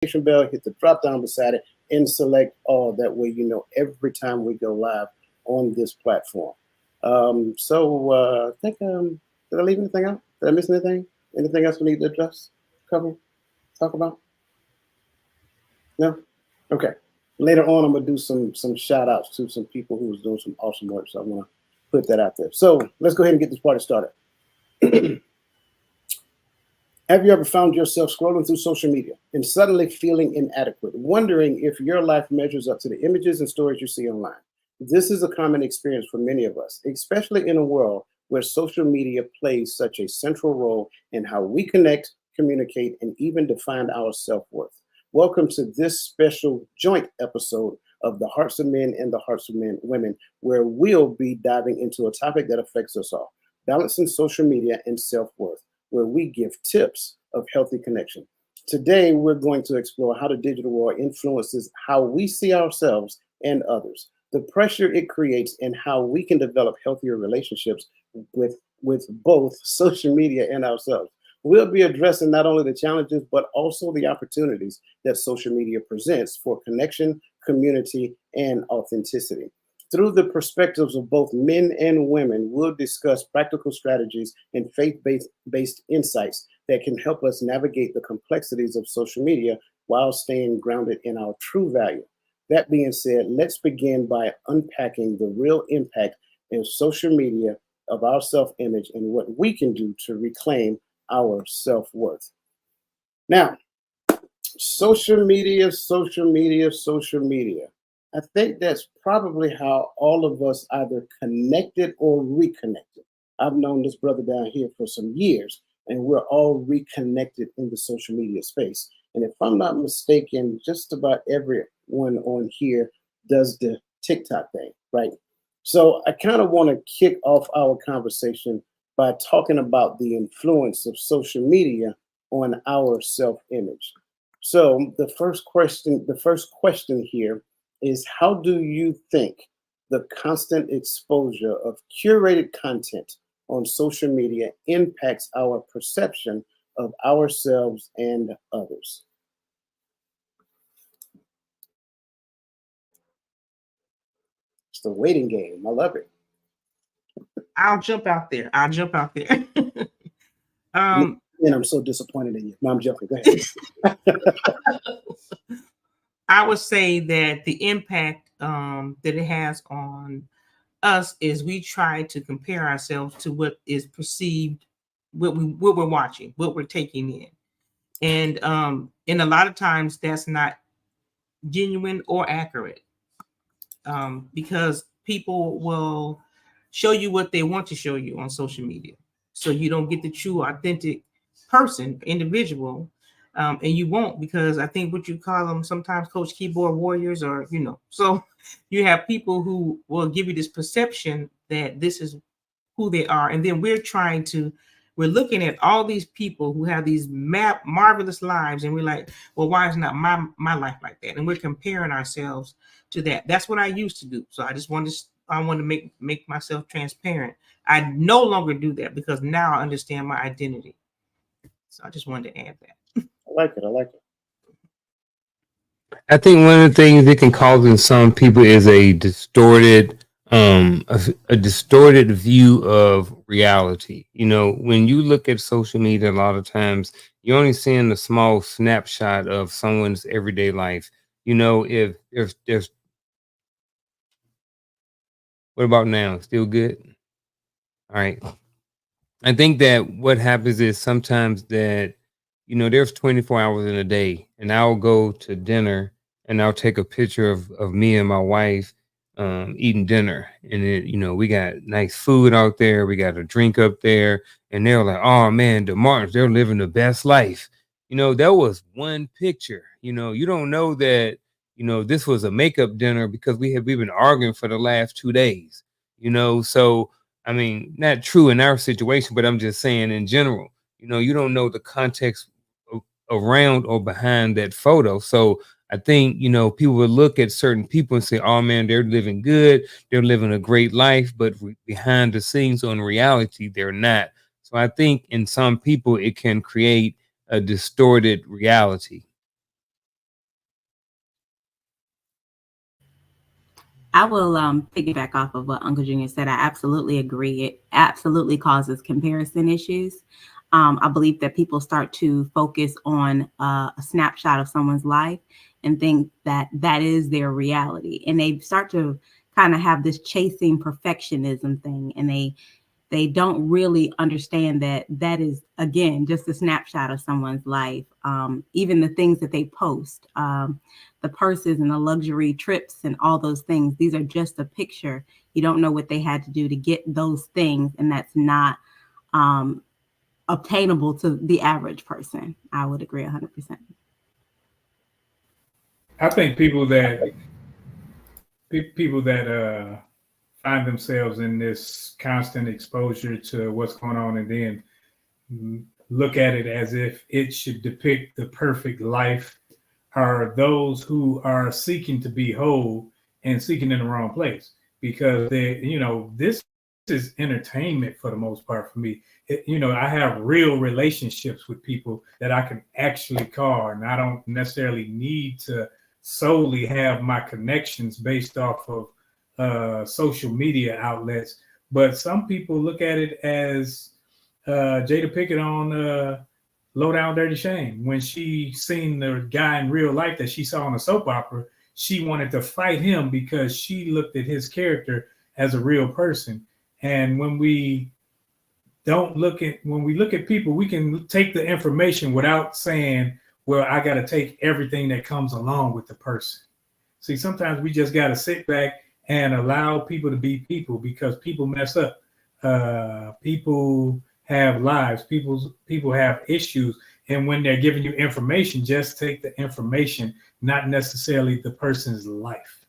bell, hit the drop down beside it, and select all. That way, you know every time we go live on this platform. I think did I leave anything out? Did I miss anything? Anything else we need to address, cover, talk about? No. Okay. Later on, I'm gonna do some shout outs to some people who was doing some awesome work. So I want to put that out there. So let's go ahead and get this party started. Have you ever found yourself scrolling through social media and suddenly feeling inadequate, wondering if your life measures up to the images and stories you see online? This is a common experience for many of us, especially in a world where social media plays such a central role in how we connect, communicate, and even define our self worth. Welcome to this special joint episode of the Hearts of Men and the Hearts of Women, where we'll be diving into a topic that affects us all: balancing social media and self worth, where we give tips of healthy connection. Today, we're going to explore how the digital world influences how we see ourselves and others, the pressure it creates, and how we can develop healthier relationships with both social media and ourselves. We'll be addressing not only the challenges, but also the opportunities that social media presents for connection, community, and authenticity. Through the perspectives of both men and women, we'll discuss practical strategies and faith based insights that can help us navigate the complexities of social media while staying grounded in our true value. That being said, let's begin by unpacking the real impact in social media of our self image and what we can do to reclaim our self worth. Now, social media, social media, social media. I think that's probably how all of us either connected or reconnected. I've known this brother down here for some years, and we're all reconnected in the social media space. And if I'm not mistaken, just about everyone on here does the TikTok thing, right? So I kind of want to kick off our conversation by talking about the influence of social media on our self-image. So the first question here is, how do you think the constant exposure of curated content on social media impacts our perception of ourselves and others? It's the waiting game. I love it. I'll jump out there. I'll jump out there. um, And I'm so disappointed in you. No, I'm joking. Go ahead. I would say that the impact that it has on us is we try to compare ourselves to what is perceived, what we're watching, what we're taking in, and a lot of times that's not genuine or accurate, because people will show you what they want to show you on social media, so you don't get the true authentic person, individual. And you won't, because I think what you call them sometimes, coach, keyboard warriors, or so you have people who will give you this perception that this is who they are, and then we're looking at all these people who have these marvelous lives, and we're like, well, why is not my life like that? And we're comparing ourselves to that. That's what I used to do. So I want to make myself transparent. I no longer do that because now I understand my identity. So I just wanted to add that. I like it. I like it. I think one of the things it can cause in some people is a distorted view of reality. You know, when you look at social media, a lot of times you're only seeing a small snapshot of someone's everyday life. You know, if there's what about now? Still good? All right. I think that what happens is sometimes that, there's 24 hours in a day, and I'll go to dinner and I'll take a picture of me and my wife eating dinner. And we got nice food out there, we got a drink up there, and they're like, oh man, the Martins, they're living the best life. That was one picture. You don't know that, this was a makeup dinner because we've been arguing for the last 2 days, so I mean, not true in our situation, but I'm just saying in general, you don't know the context around or behind that photo. So I think, people will look at certain people and say, oh man, they're living good. They're living a great life, but behind the scenes on reality, they're not. So I think in some people, it can create a distorted reality. I will piggyback off of what Uncle Junior said. I absolutely agree. It absolutely causes comparison issues. I believe that people start to focus on a snapshot of someone's life and think that that is their reality. And they start to kind of have this chasing perfectionism thing. And they don't really understand that that is, again, just a snapshot of someone's life. Even the things that they post, the purses and the luxury trips and all those things, these are just a picture. You don't know what they had to do to get those things, and that's not obtainable to the average person. I would agree 100%. I think people that find themselves in this constant exposure to what's going on and then look at it as if it should depict the perfect life are those who are seeking to be whole and seeking in the wrong place, because this is entertainment for the most part for me. I have real relationships with people that I can actually call, and I don't necessarily need to solely have my connections based off of social media outlets. But some people look at it as Jada Pickett on Low Down Dirty Shame. When she seen the guy in real life that she saw on a soap opera, she wanted to fight him because she looked at his character as a real person. And when we look at people, we can take the information without saying, well, I got to take everything that comes along with the person. See, sometimes we just got to sit back and allow people to be people, because people mess up. People have lives. People have issues. And when they're giving you information, just take the information, not necessarily the person's life.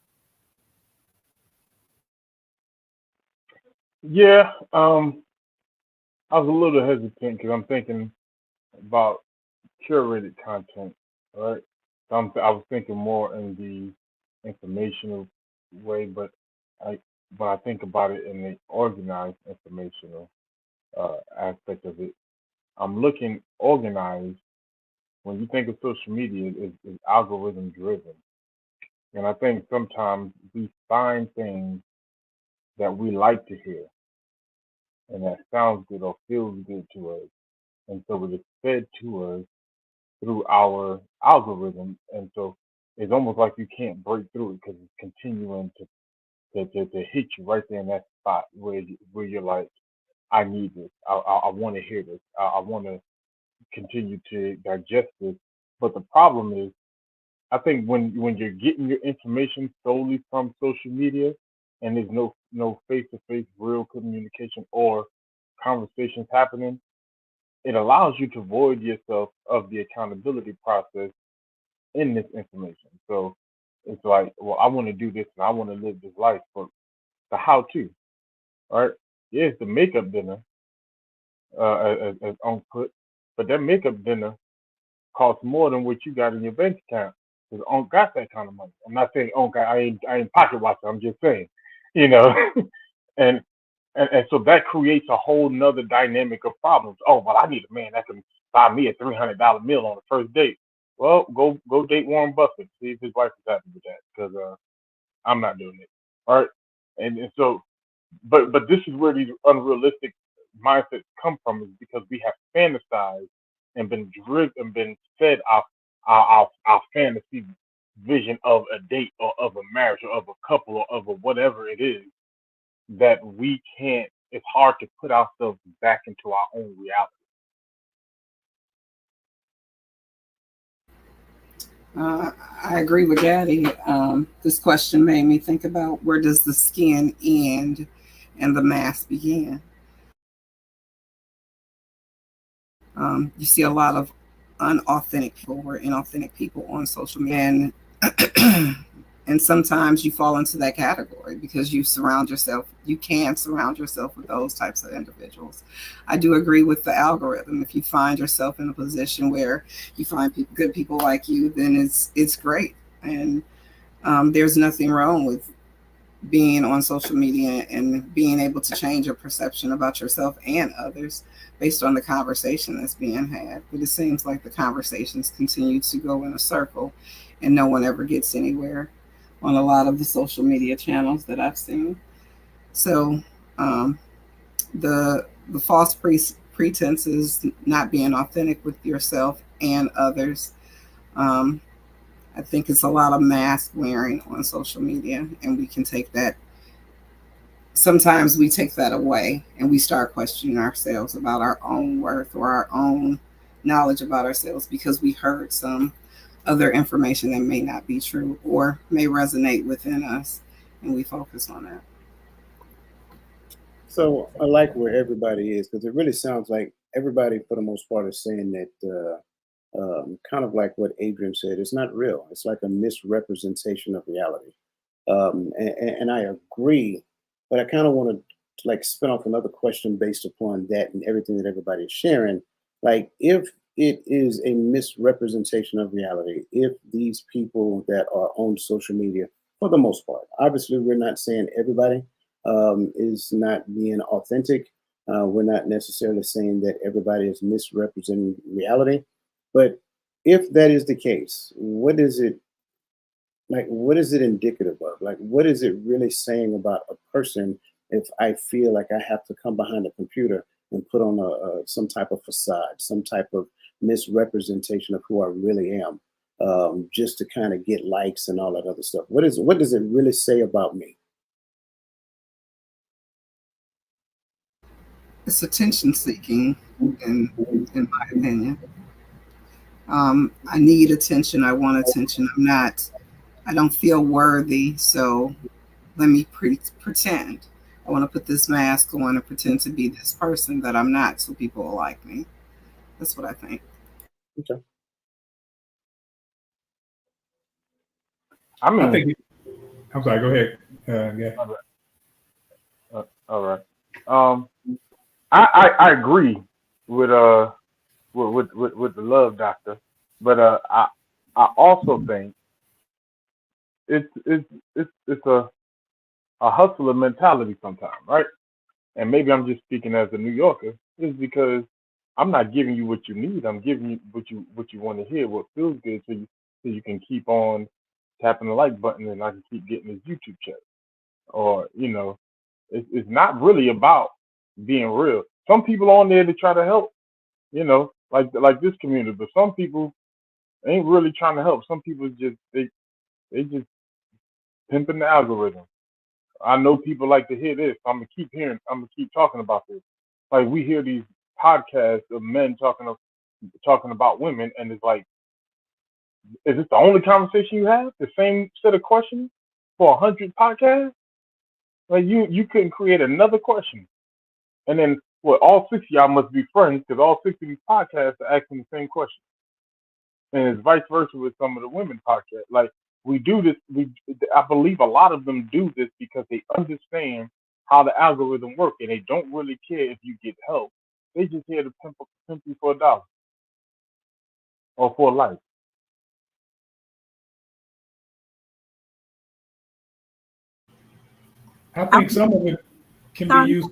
Yeah, I was a little hesitant because I'm thinking about curated content, right? I was thinking more in the informational way, but I think about it in the organized informational aspect of it. I'm looking organized. When you think of social media, is algorithm driven, and I think sometimes we find things that we like to hear and that sounds good or feels good to us, and so it is fed to us through our algorithm, and so it's almost like you can't break through it because it's continuing to hit you right there in that spot where you're like, I need this, I want to hear this, I want to continue to digest this. But the problem is, I think when you're getting your information solely from social media and there's no face to face real communication or conversations happening, it allows you to void yourself of the accountability process in this information. So it's like, well, I want to do this and I want to live this life, but the how to, right? Yes, the makeup dinner, as on put, but that makeup dinner costs more than what you got in your bank account. Because on got that kind of money. I'm not saying on got I ain't pocket watching. I'm just saying, you know, and and so that creates a whole nother dynamic of problems. Oh, well, I need a man that can buy me a $300 meal on the first date. Well, go date Warren Buffett. See if his wife is happy with that, because I'm not doing it. All right, and so, but this is where these unrealistic mindsets come from, is because we have fantasized and been driven and been fed our fantasy vision of a date or of a marriage or of a couple or of a whatever it is, that we can't. It's hard to put ourselves back into our own reality. I agree with Daddy. This question made me think about, where does the skin end and the mask begin? You see a lot of unauthentic people or inauthentic people on social media, and sometimes you fall into that category because you can surround yourself with those types of individuals. I do agree with the algorithm. If you find yourself in a position where you find good people like you, then it's great, and there's nothing wrong with being on social media and being able to change your perception about yourself and others based on the conversation that's being had. But it seems like the conversations continue to go in a circle and no one ever gets anywhere. on a lot of the social media channels that I've seen. So the false pretenses, not being authentic with yourself and others. I think it's a lot of mask wearing on social media, and we can take that. Sometimes we take that away and we start questioning ourselves about our own worth or our own knowledge about ourselves because we heard some other information that may not be true or may resonate within us, and we focus on that. So I like where everybody is, because it really sounds like everybody, for the most part, is saying that kind of like what Adrian said, it's not real. It's like a misrepresentation of reality. And I agree, but I kind of want to like spin off another question based upon that and everything that everybody is sharing. Like, if it is a misrepresentation of reality, if these people that are on social media, for the most part, obviously we're not saying everybody is not being authentic. We're not necessarily saying that everybody is misrepresenting reality. But if that is the case, what is it like? What is it indicative of? Like, what is it really saying about a person if I feel like I have to come behind a computer and put on some type of facade, some type of misrepresentation of who I really am, just to kind of get likes and all that other stuff? What does it really say about me? It's attention seeking, in my opinion. I need attention. I want attention. I don't feel worthy. So let me pretend. I want to put this mask on and pretend to be this person that I'm not so people will like me. That's what I think. Okay. I mean, I think. I'm sorry. Go ahead. Yeah. all right. I agree with the love doctor, but I also think it's a hustler mentality sometimes, right? And maybe I'm just speaking as a New Yorker, is because I'm not giving you what you need. I'm giving you what you want to hear, what feels good, so you can keep on tapping the like button, and I can keep getting this YouTube check. Or it's not really about being real. Some people on there to try to help, like this community, but some people ain't really trying to help. Some people just they just pimping the algorithm. I know people like to hear this. I'm gonna keep talking about this. Like, we hear these podcasts of men talking about women, and it's like, is this the only conversation you have? The same set of questions for 100 podcasts? Like, you couldn't create another question. And then all 6 of y'all must be friends, because all 6 of these podcasts are asking the same question. And it's vice versa with some of the women podcasts. Like, we do this. I believe a lot of them do this because they understand how the algorithm works, and they don't really care if you get help. They just here to pimp you for $1 or for a like. I think some of it can Sorry. be used.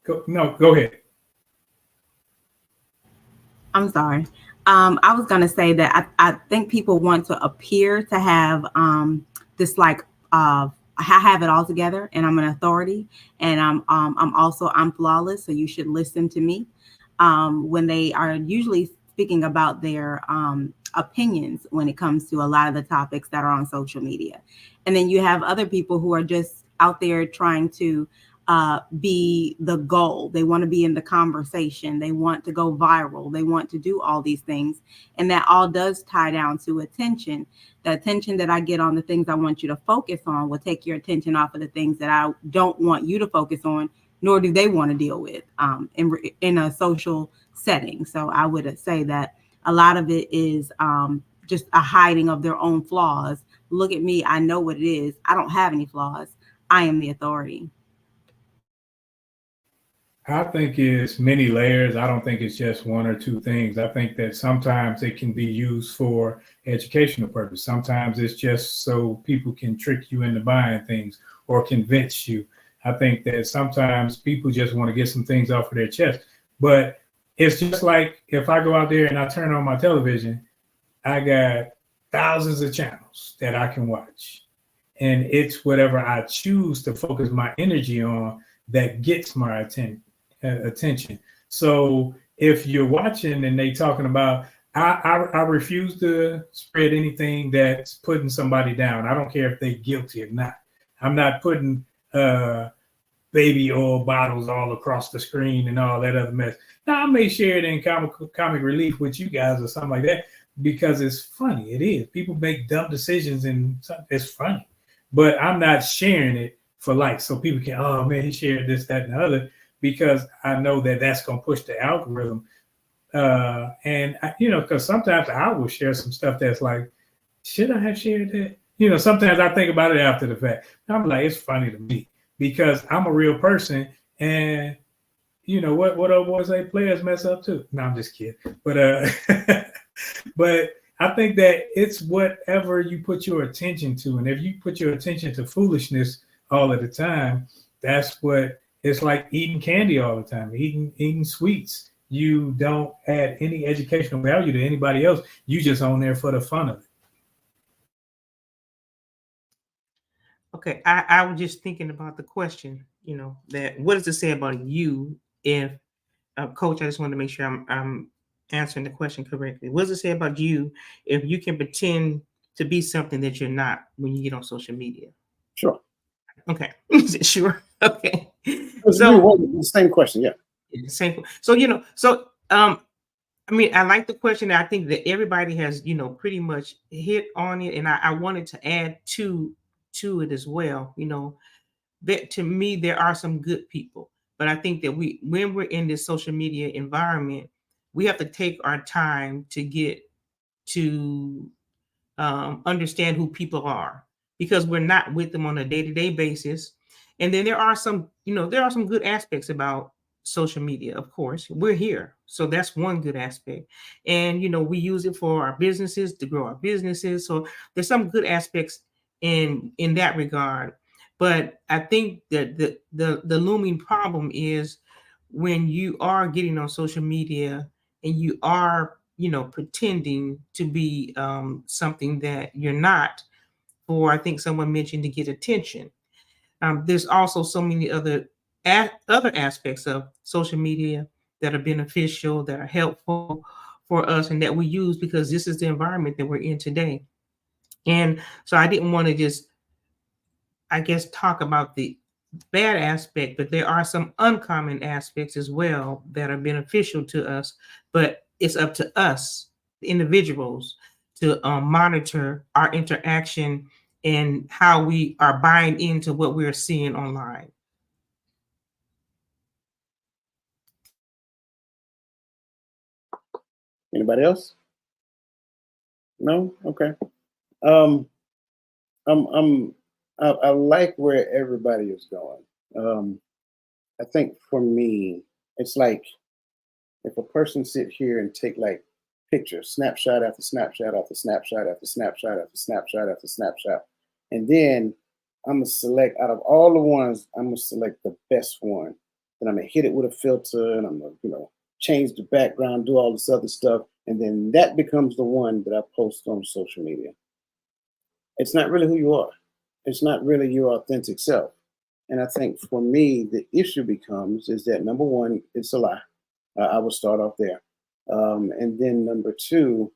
Go ahead. I'm sorry. I was going to say that I think people want to appear to have this I have it all together, and I'm an authority, and I'm flawless, so you should listen to me. When they are usually speaking about their opinions when it comes to a lot of the topics that are on social media. And then you have other people who are just out there trying to be the goal. They want to be in the conversation. They want to go viral. They want to do all these things. And that all does tie down to attention. The attention that I get on the things I want you to focus on will take your attention off of the things that I don't want you to focus on, nor do they want to deal with in a social setting. So I would say that a lot of it is just a hiding of their own flaws. Look at me. I know what it is. I don't have any flaws. I am the authority. I think it's many layers. I don't think it's just one or two things. I think that sometimes it can be used for educational purpose. Sometimes it's just so people can trick you into buying things or convince you. I think that sometimes people just want to get some things off of their chest. But it's just like if I go out there and I turn on my television, I got thousands of channels that I can watch. And it's whatever I choose to focus my energy on that gets my attention. So if you're watching and they talking about, I refuse to spread anything that's putting somebody down. I don't care if they're guilty or not. I'm not putting baby oil bottles all across the screen and all that other mess. Now, I may share it in comic relief with you guys or something like that because it's funny. It is. People make dumb decisions and it's funny. But I'm not sharing it for likes so people can, oh man, he shared this, that, and the other, because I know that that's going to push the algorithm. And because sometimes I will share some stuff that's like, should I have shared that? Sometimes I think about it after the fact. I'm like, it's funny to me because I'm a real person, and what old boys say, players mess up too. No, I'm just kidding. But but I think that it's whatever you put your attention to, and if you put your attention to foolishness all of the time, that's what it's like eating candy all the time, eating sweets. You don't add any educational value to anybody else. You just on there for the fun of it. Okay, I was just thinking about the question, that what does it say about you if, Coach, I just want to make sure I'm answering the question correctly. What does it say about you if you can pretend to be something that you're not when you get on social media? Sure. Okay. Sure. Okay. So the same question, yeah. Same. So I like the question. I think that everybody has, pretty much hit on it, and I wanted to add to it as well. That to me there are some good people, but I think that when we're in this social media environment, we have to take our time to get to understand who people are, because we're not with them on a day-to-day basis. And then there are some good aspects about social media. Of course, we're here, so that's one good aspect. And we use it for our businesses, to grow our businesses. So there's some good aspects in that regard. But I think that the looming problem is when you are getting on social media and you are pretending to be something that you're not, for, I think someone mentioned, to get attention. There's also so many other aspects of social media that are beneficial, that are helpful for us, and that we use because this is the environment that we're in today. And so I didn't want to just, I guess, talk about the bad aspect, but there are some uncommon aspects as well that are beneficial to us. But it's up to us, the individuals, to monitor our interaction and how we are buying into what we're seeing online. Anybody else? No? Okay. I like where everybody is going. I think for me, it's like if a person sit here and take like pictures, snapshot after snapshot after snapshot after snapshot after snapshot after snapshot, and then I'm gonna select out of all the ones, I'm gonna select the best one, and I'm gonna hit it with a filter, and I'm gonna change the background, do all this other stuff, and then that becomes the one that I post on social media. It's not really who you are. It's not really your authentic self. And I think for me, the issue becomes is that number one, it's a lie. I will start off there. And then number two,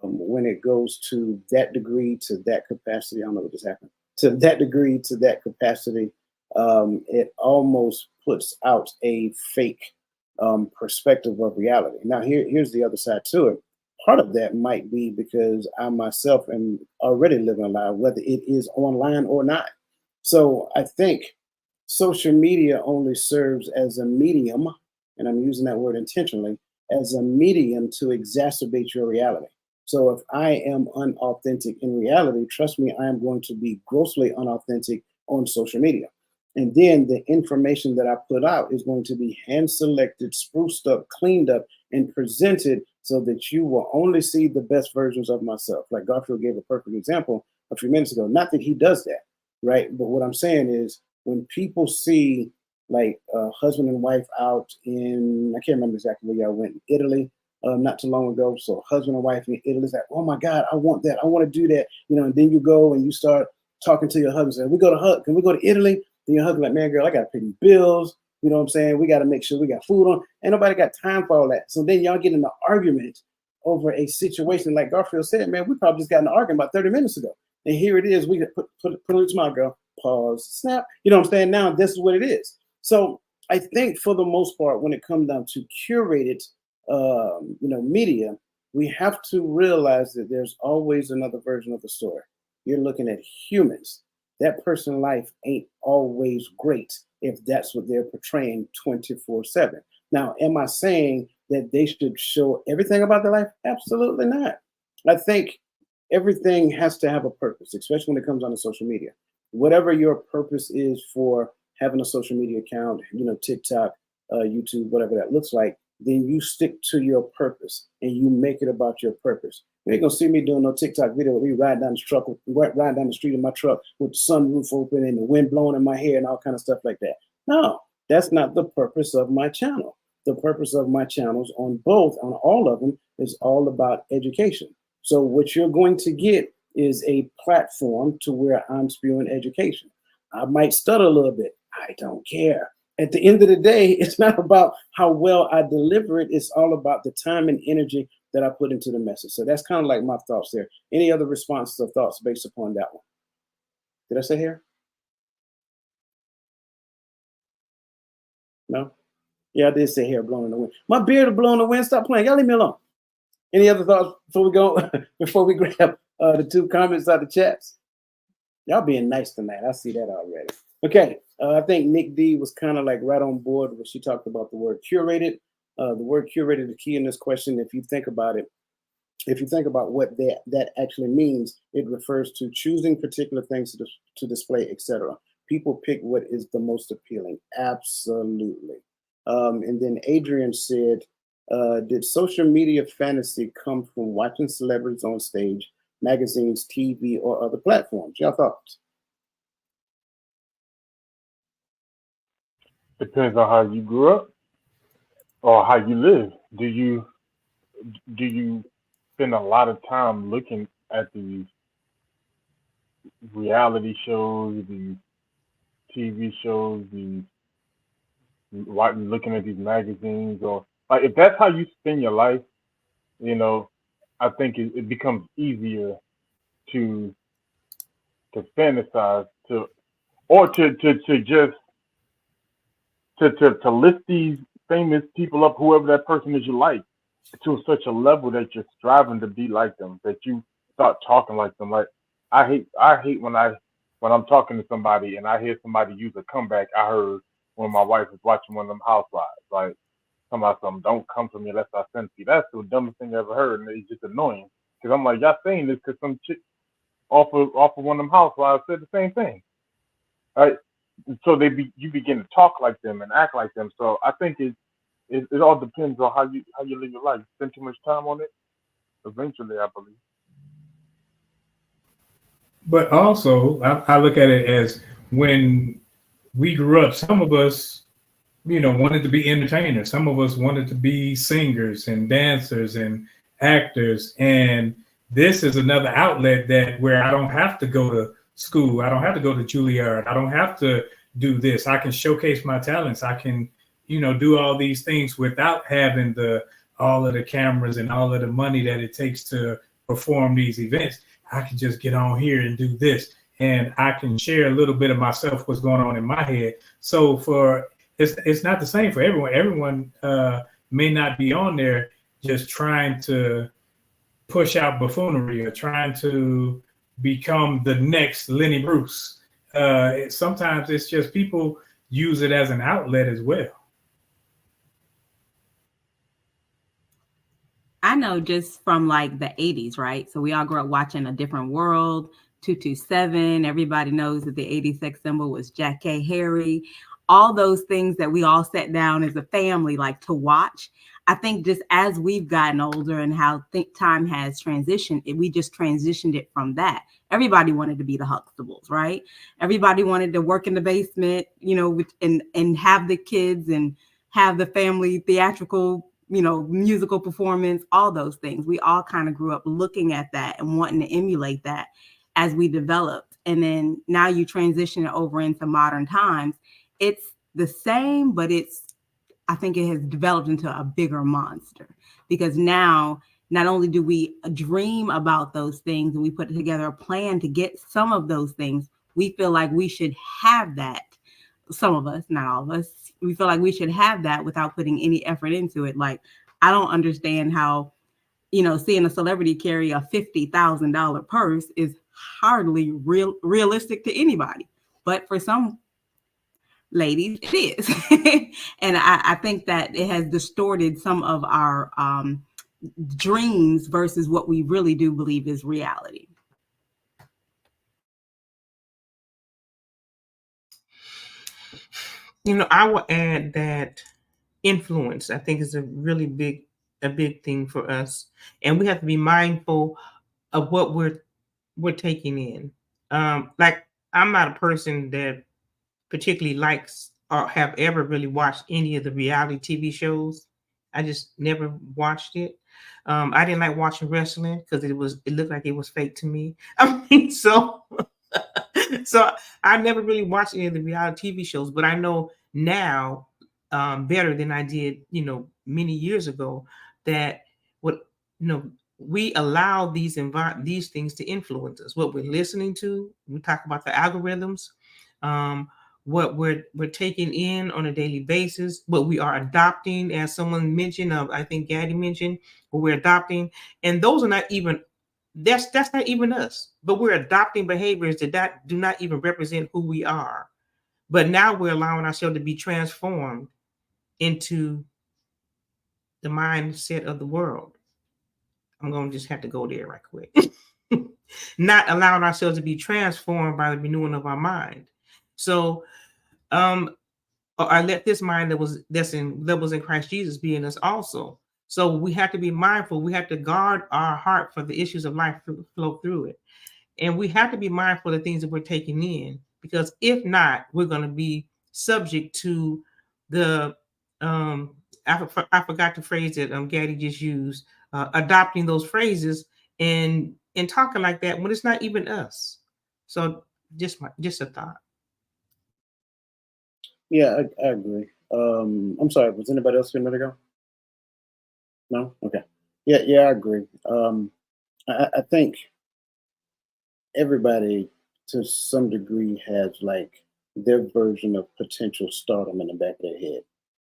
when it goes to that degree, to that capacity, I don't know what just happened, to that degree, to that capacity, it almost puts out a fake perspective of reality. Now, here's the other side to it. Part of that might be because I myself am already living a lie, whether it is online or not. So I think social media only serves as a medium, and I'm using that word intentionally, as a medium to exacerbate your reality. So if I am unauthentic in reality, trust me, I am going to be grossly unauthentic on social media. And then the information that I put out is going to be hand selected, spruced up, cleaned up, and presented so that you will only see the best versions of myself. Like Garfield gave a perfect example a few minutes ago. Not that he does that, right? But what I'm saying is when people see like a husband and wife out in, I can't remember exactly where y'all went, Italy, not too long ago. So husband and wife in Italy is like, oh my God, I want that. I want to do that. And then you go and you start talking to your husband, saying, can we go to Italy? Then your husband like, man, girl, I got to pay these bills. You know what I'm saying? We got to make sure we got food on. Ain't nobody got time for all that. So then y'all get in an argument over a situation like Garfield said, man, we probably just got in an argument about 30 minutes ago. And here it is. We put it on my girl, pause, snap. You know what I'm saying? Now this is what it is. So I think for the most part, when it comes down to curated, media, we have to realize that there's always another version of the story. You're looking at humans. That person's life ain't always great if that's what they're portraying 24/7. Now, am I saying that they should show everything about their life? Absolutely not. I think everything has to have a purpose, especially when it comes on to social media. Whatever your purpose is for having a social media account, TikTok, YouTube, whatever that looks like, then you stick to your purpose and you make it about your purpose. You ain't gonna see me doing no TikTok video where we riding down the street in my truck with the sunroof open and the wind blowing in my hair and all kind of stuff like that. No, that's not the purpose of my channel. The purpose of my channels on all of them, is all about education. So what you're going to get is a platform to where I'm spewing education. I might stutter a little bit. I don't care. At the end of the day, it's not about how well I deliver it. It's all about the time and energy that I put into the message. So that's kind of like my thoughts there. Any other responses or thoughts based upon that one? Did I say hair? No? Yeah, I did say hair blowing in the wind. My beard is blowing in the wind. Stop playing. Y'all leave me alone. Any other thoughts before we grab the two comments out of the chats? Y'all being nice tonight. I see that already. Okay. I think Nick D was kind of like right on board when she talked about the word curated. The word curated is key in this question. If you think about it, if you think about what that actually means, it refers to choosing particular things to display, etc. People pick what is the most appealing. Absolutely. And then Adrian said, did social media fantasy come from watching celebrities on stage, magazines, TV, or other platforms? Your thoughts? Depends on how you grew up or how you live. Do you spend a lot of time looking at these reality shows, these TV shows, looking at these magazines, or like if that's how you spend your life, I think it becomes easier to fantasize or to just to lift these famous people up, whoever that person is you like, to such a level that you're striving to be like them, that you start talking like them. Like I hate when I'm talking to somebody and I hear somebody use a comeback I heard when my wife was watching one of them housewives. Like something, don't come to me unless I send you. That's the dumbest thing I ever heard, and it's just annoying. Because I'm like, y'all saying this because some chick off of one of them housewives said the same thing. Right? So you begin to talk like them and act like them. So I think it all depends on how you live your life. You spend too much time on it, eventually, I believe. But also, I look at it as when we grew up, some of us, wanted to be entertainers. Some of us wanted to be singers and dancers and actors. And this is another outlet where I don't have to go to school. I don't have to go to Juilliard. I don't have to do this. I can showcase my talents. I can, do all these things without having all of the cameras and all of the money that it takes to perform these events. I can just get on here and do this, and I can share a little bit of myself, what's going on in my head. So it's not the same for everyone. Everyone may not be on there just trying to push out buffoonery or trying to become the next Lenny Bruce. Sometimes it's just people use it as an outlet as well. I know just from like the 80s, right? So we all grew up watching A Different World, 227. Everybody knows that the 80s sex symbol was Jackée Harry. All those things that we all sat down as a family like to watch. I think just as we've gotten older and how time has transitioned, we just transitioned it from that. Everybody wanted to be the Huxtables, right? Everybody wanted to work in the basement, and have the kids and have the family theatrical, musical performance, all those things. We all kind of grew up looking at that and wanting to emulate that as we developed. and then now you transition it over into modern times, it's the same, but I think it has developed into a bigger monster, because now not only do we dream about those things and we put together a plan to get some of those things, we feel like we should have that. Some of us, not all of us, we feel like we should have that without putting any effort into it. Like, I don't understand how, seeing a celebrity carry a $50,000 purse is hardly realistic to anybody. But for some ladies, it is. And I think that it has distorted some of our dreams versus what we really do believe is reality. I will add that influence, I think, is a really big thing for us, and we have to be mindful of what we're taking in. Like, I'm not a person that particularly likes or have ever really watched any of the reality TV shows. I just never watched it. I didn't like watching wrestling because it looked like it was fake to me. I mean, so I never really watched any of the reality TV shows, but I know now better than I did, many years ago, that we allow these things to influence us. What we're listening to, we talk about the algorithms, what we're taking in on a daily basis, what we are adopting, as someone mentioned, I think Gaddy mentioned, what we're adopting, and those are not even. That's not even us, but we're adopting behaviors that do not even represent who we are. But now we're allowing ourselves to be transformed into the mindset of the world. I'm going to just have to go there right quick. Not allowing ourselves to be transformed by the renewing of our mind. So, I let this mind that was in Christ Jesus be in us also. So we have to be mindful. We have to guard our heart for the issues of life flow through it. And we have to be mindful of the things that we're taking in, because if not, we're going to be subject to the, I forgot the phrase that Gaddy just used, adopting those phrases and talking like that when it's not even us. So just a thought. Yeah, I agree. I'm sorry. Was anybody else getting ready to go? No. Okay. Yeah, I agree. I think everybody, to some degree, has like their version of potential stardom in the back of their head.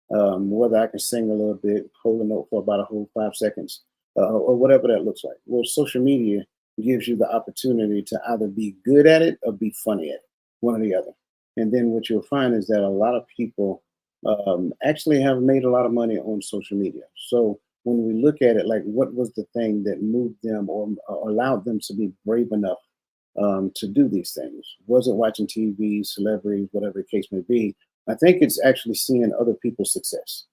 Whether I can sing a little bit, hold a note for about a whole 5 seconds, or whatever that looks like. Well, social media gives you the opportunity to either be good at it or be funny at it, one or the other. And then what you'll find is that a lot of people actually have made a lot of money on social media. So when we look at it, like, what was the thing that moved them or allowed them to be brave enough to do these things? Was it watching TV, celebrities, whatever the case may be? I think it's actually seeing other people's success,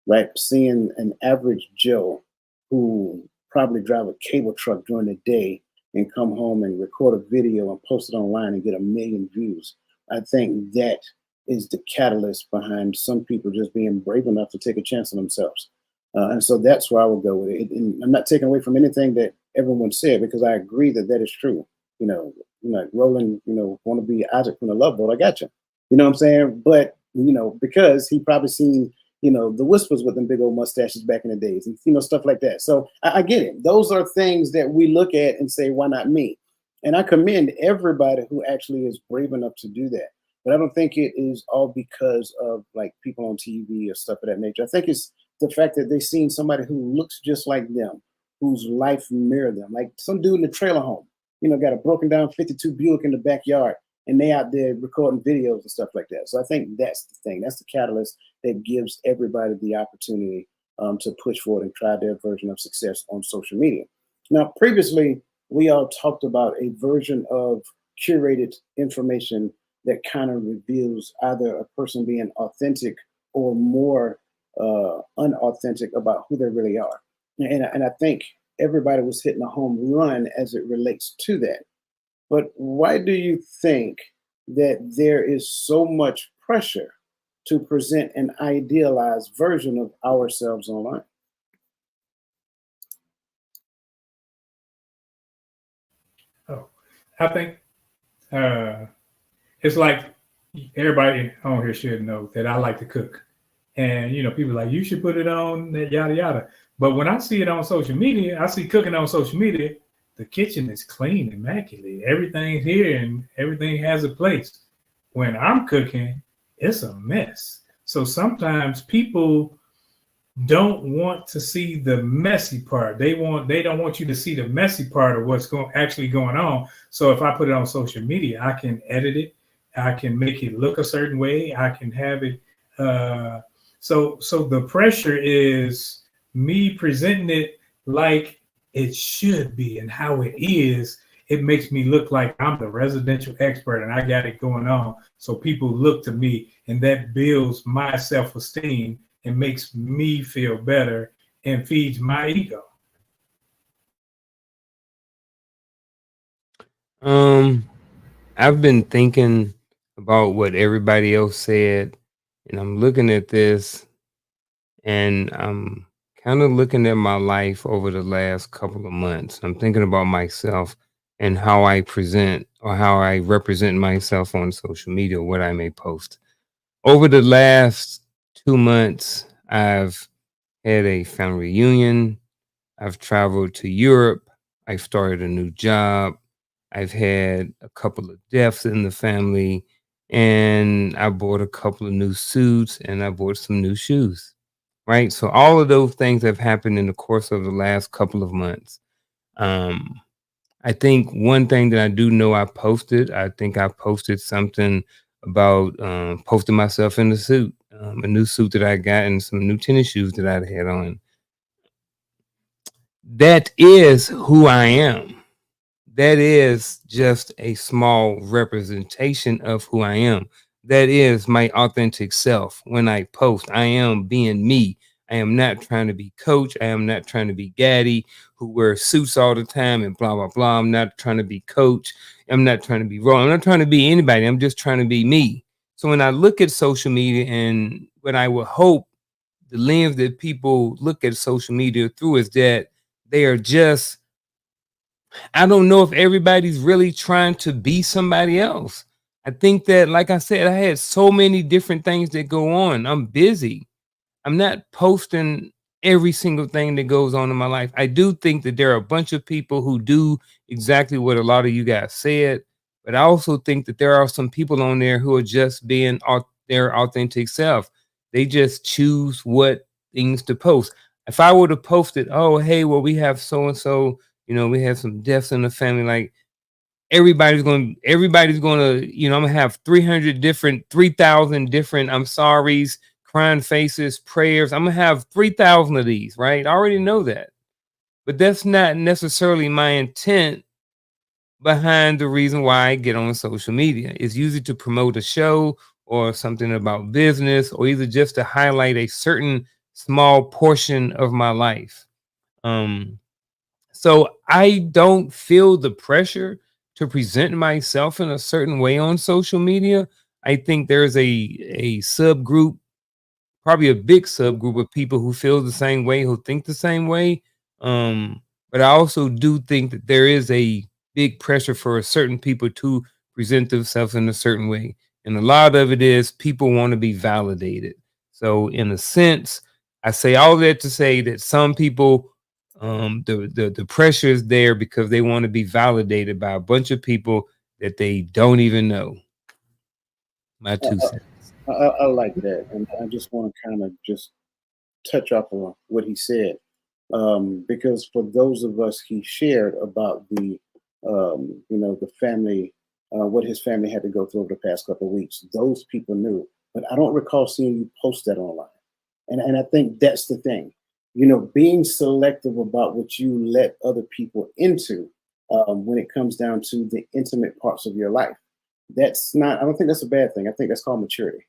right? Seeing an average Joe who probably drive a cable truck during the day and come home and record a video and post it online and get 1 million views. I think that is the catalyst behind some people just being brave enough to take a chance on themselves. And so that's where I would go with it. And I'm not taking away from anything that everyone said, because I agree that that is true. Like Roland, want to be Isaac from the Love Boat. I got you. You know what I'm saying? But, because he probably seen, the Whispers with them big old mustaches back in the days and, stuff like that. So I get it. Those are things that we look at and say, why not me? And I commend everybody who actually is brave enough to do that. But I don't think it is all because of like people on TV or stuff of that nature. I think it's the fact that they've seen somebody who looks just like them, whose life mirror them. Like some dude in the trailer home, got a broken down 52 Buick in the backyard, and they out there recording videos and stuff like that. So I think that's the thing. That's the catalyst that gives everybody the opportunity to push forward and try their version of success on social media. Now, previously, we all talked about a version of curated information that kind of reveals either a person being authentic or more unauthentic about who they really are. And I think everybody was hitting a home run as it relates to that. But why do you think that there is so much pressure to present an idealized version of ourselves online? Oh, I think it's like everybody on here should know that I like to cook. And, you know, people are like, you should put it on, yada, yada. But when I see it on social media, I see cooking on social media, the kitchen is clean, immaculate. Everything's here and everything has a place. When I'm cooking, it's a mess. So sometimes people don't want to see the messy part. They don't want you to see the messy part of what's actually going on. So if I put it on social media, I can edit it. I can make it look a certain way. I can have it. So the pressure is me presenting it like it should be and how it is. It makes me look like I'm the residential expert and I got it going on. So people look to me, and that builds my self-esteem and makes me feel better and feeds my ego. I've been thinking about what everybody else said, and I'm looking at this, and I'm kind of looking at my life over the last couple of months. I'm thinking about myself and how I present or how I represent myself on social media, what I may post. Over the last 2 months, I've had a family reunion. I've traveled to Europe. I've started a new job. I've had a couple of deaths in the family, and I bought a couple of new suits and I bought some new shoes. Right. So all of those things have happened in the course of the last couple of months. I think one thing that I do know I think I posted something about posting myself in a suit, a new suit that I got and some new tennis shoes that I had on. That is who I am. That is just a small representation of who I am. That is my authentic self. When I post, I am being me. I am not trying to be Coach. I am not trying to be Gaddy, who wears suits all the time and blah, blah, blah. I'm not trying to be Coach. I'm not trying to be Ron. I'm not trying to be anybody. I'm just trying to be me. So when I look at social media, and what I would hope the lens that people look at social media through is that they are just, I don't know if everybody's really trying to be somebody else. I think that, like I said, I had so many different things that go on. I'm busy. I'm not posting every single thing that goes on in my life. I do think that there are a bunch of people who do exactly what a lot of you guys said, but I also think that there are some people on there who are just being their authentic self. They just choose what things to post. If I were to post it, oh, hey, well, we have so and so, we have some deaths in the family, like everybody's going to, I'm gonna have 300 different, 3,000 different I'm sorry's, crying faces, prayers. I'm gonna have 3,000 of these, right? I already know that. But that's not necessarily my intent behind the reason why I get on social media. It's usually to promote a show or something about business, or either just to highlight a certain small portion of my life. So I don't feel the pressure to present myself in a certain way on social media. I think there's a subgroup, probably a big subgroup of people who feel the same way, who think the same way. But I also do think that there is a big pressure for certain people to present themselves in a certain way. And a lot of it is people want to be validated. So in a sense, I say all that to say that some people, the pressure is there because they want to be validated by a bunch of people that they don't even know. My 2 cents. I like that, and I just want to kind of just touch up on what he said, because for those of us he shared about the the family, what his family had to go through over the past couple of weeks, those people knew, but I don't recall seeing you post that online, and I think that's the thing, being selective about what you let other people into when it comes down to the intimate parts of your life. I don't think that's a bad thing. I think that's called maturity.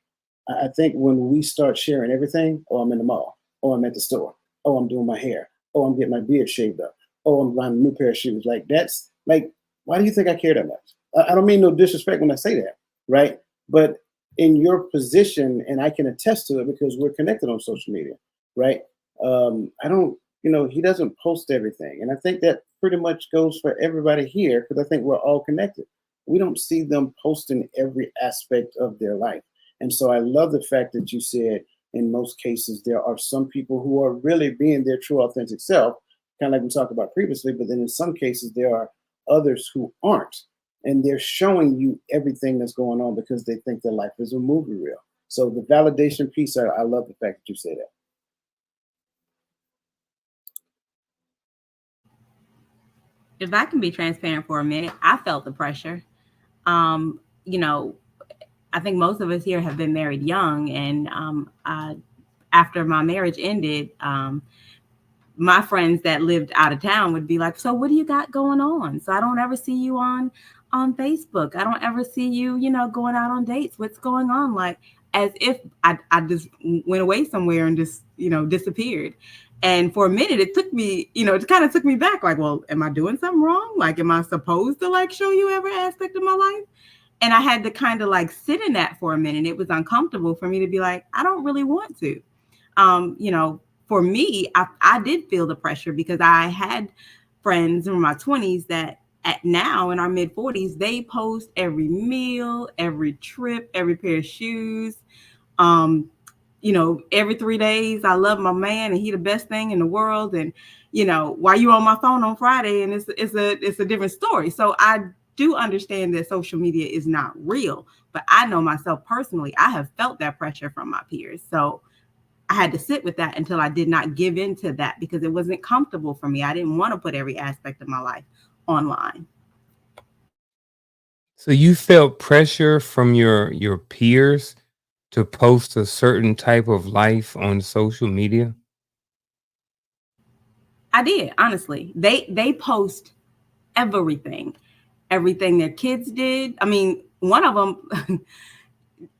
I think when we start sharing everything, oh, I'm in the mall, oh, I'm at the store, oh, I'm doing my hair, oh, I'm getting my beard shaved up, oh, I'm buying a new pair of shoes. Like, that's like, why do you think I care that much? I don't mean no disrespect when I say that, right? But in your position, and I can attest to it because we're connected on social media, right? I don't, he doesn't post everything. And I think that pretty much goes for everybody here because I think we're all connected. We don't see them posting every aspect of their life. And so I love the fact that you said in most cases, there are some people who are really being their true authentic self, kind of like we talked about previously, but then in some cases, there are others who aren't. And they're showing you everything that's going on because they think their life is a movie reel. So the validation piece, I love the fact that you say that. If I can be transparent for a minute, I felt the pressure. You know, I think most of us here have been married young, and after my marriage ended, my friends that lived out of town would be like, "So what do you got going on? So I don't ever see you on Facebook. I don't ever see you, you know, going out on dates. What's going on?" Like, as if I just went away somewhere and just, you know, disappeared. And for a minute, it took me, you know, it kind of took me back. Like, well, am I doing something wrong? Like, am I supposed to like show you every aspect of my life? And I had to kind of like sit in that for a minute. It was uncomfortable for me to be like, I don't really want to. You know, for me, I did feel the pressure because I had friends in my 20s that now in our mid 40s, they post every meal, every trip, every pair of shoes. You know, every 3 days, I love my man and he the best thing in the world. And, you know, why you on my phone on Friday and it's a different story. So I do understand that social media is not real, but I know myself personally, I have felt that pressure from my peers. So I had to sit with that until I did not give in to that because it wasn't comfortable for me. I didn't want to put every aspect of my life online. So you felt pressure from your peers to post a certain type of life on social media? I did, honestly. They post everything their kids did. I mean, one of them,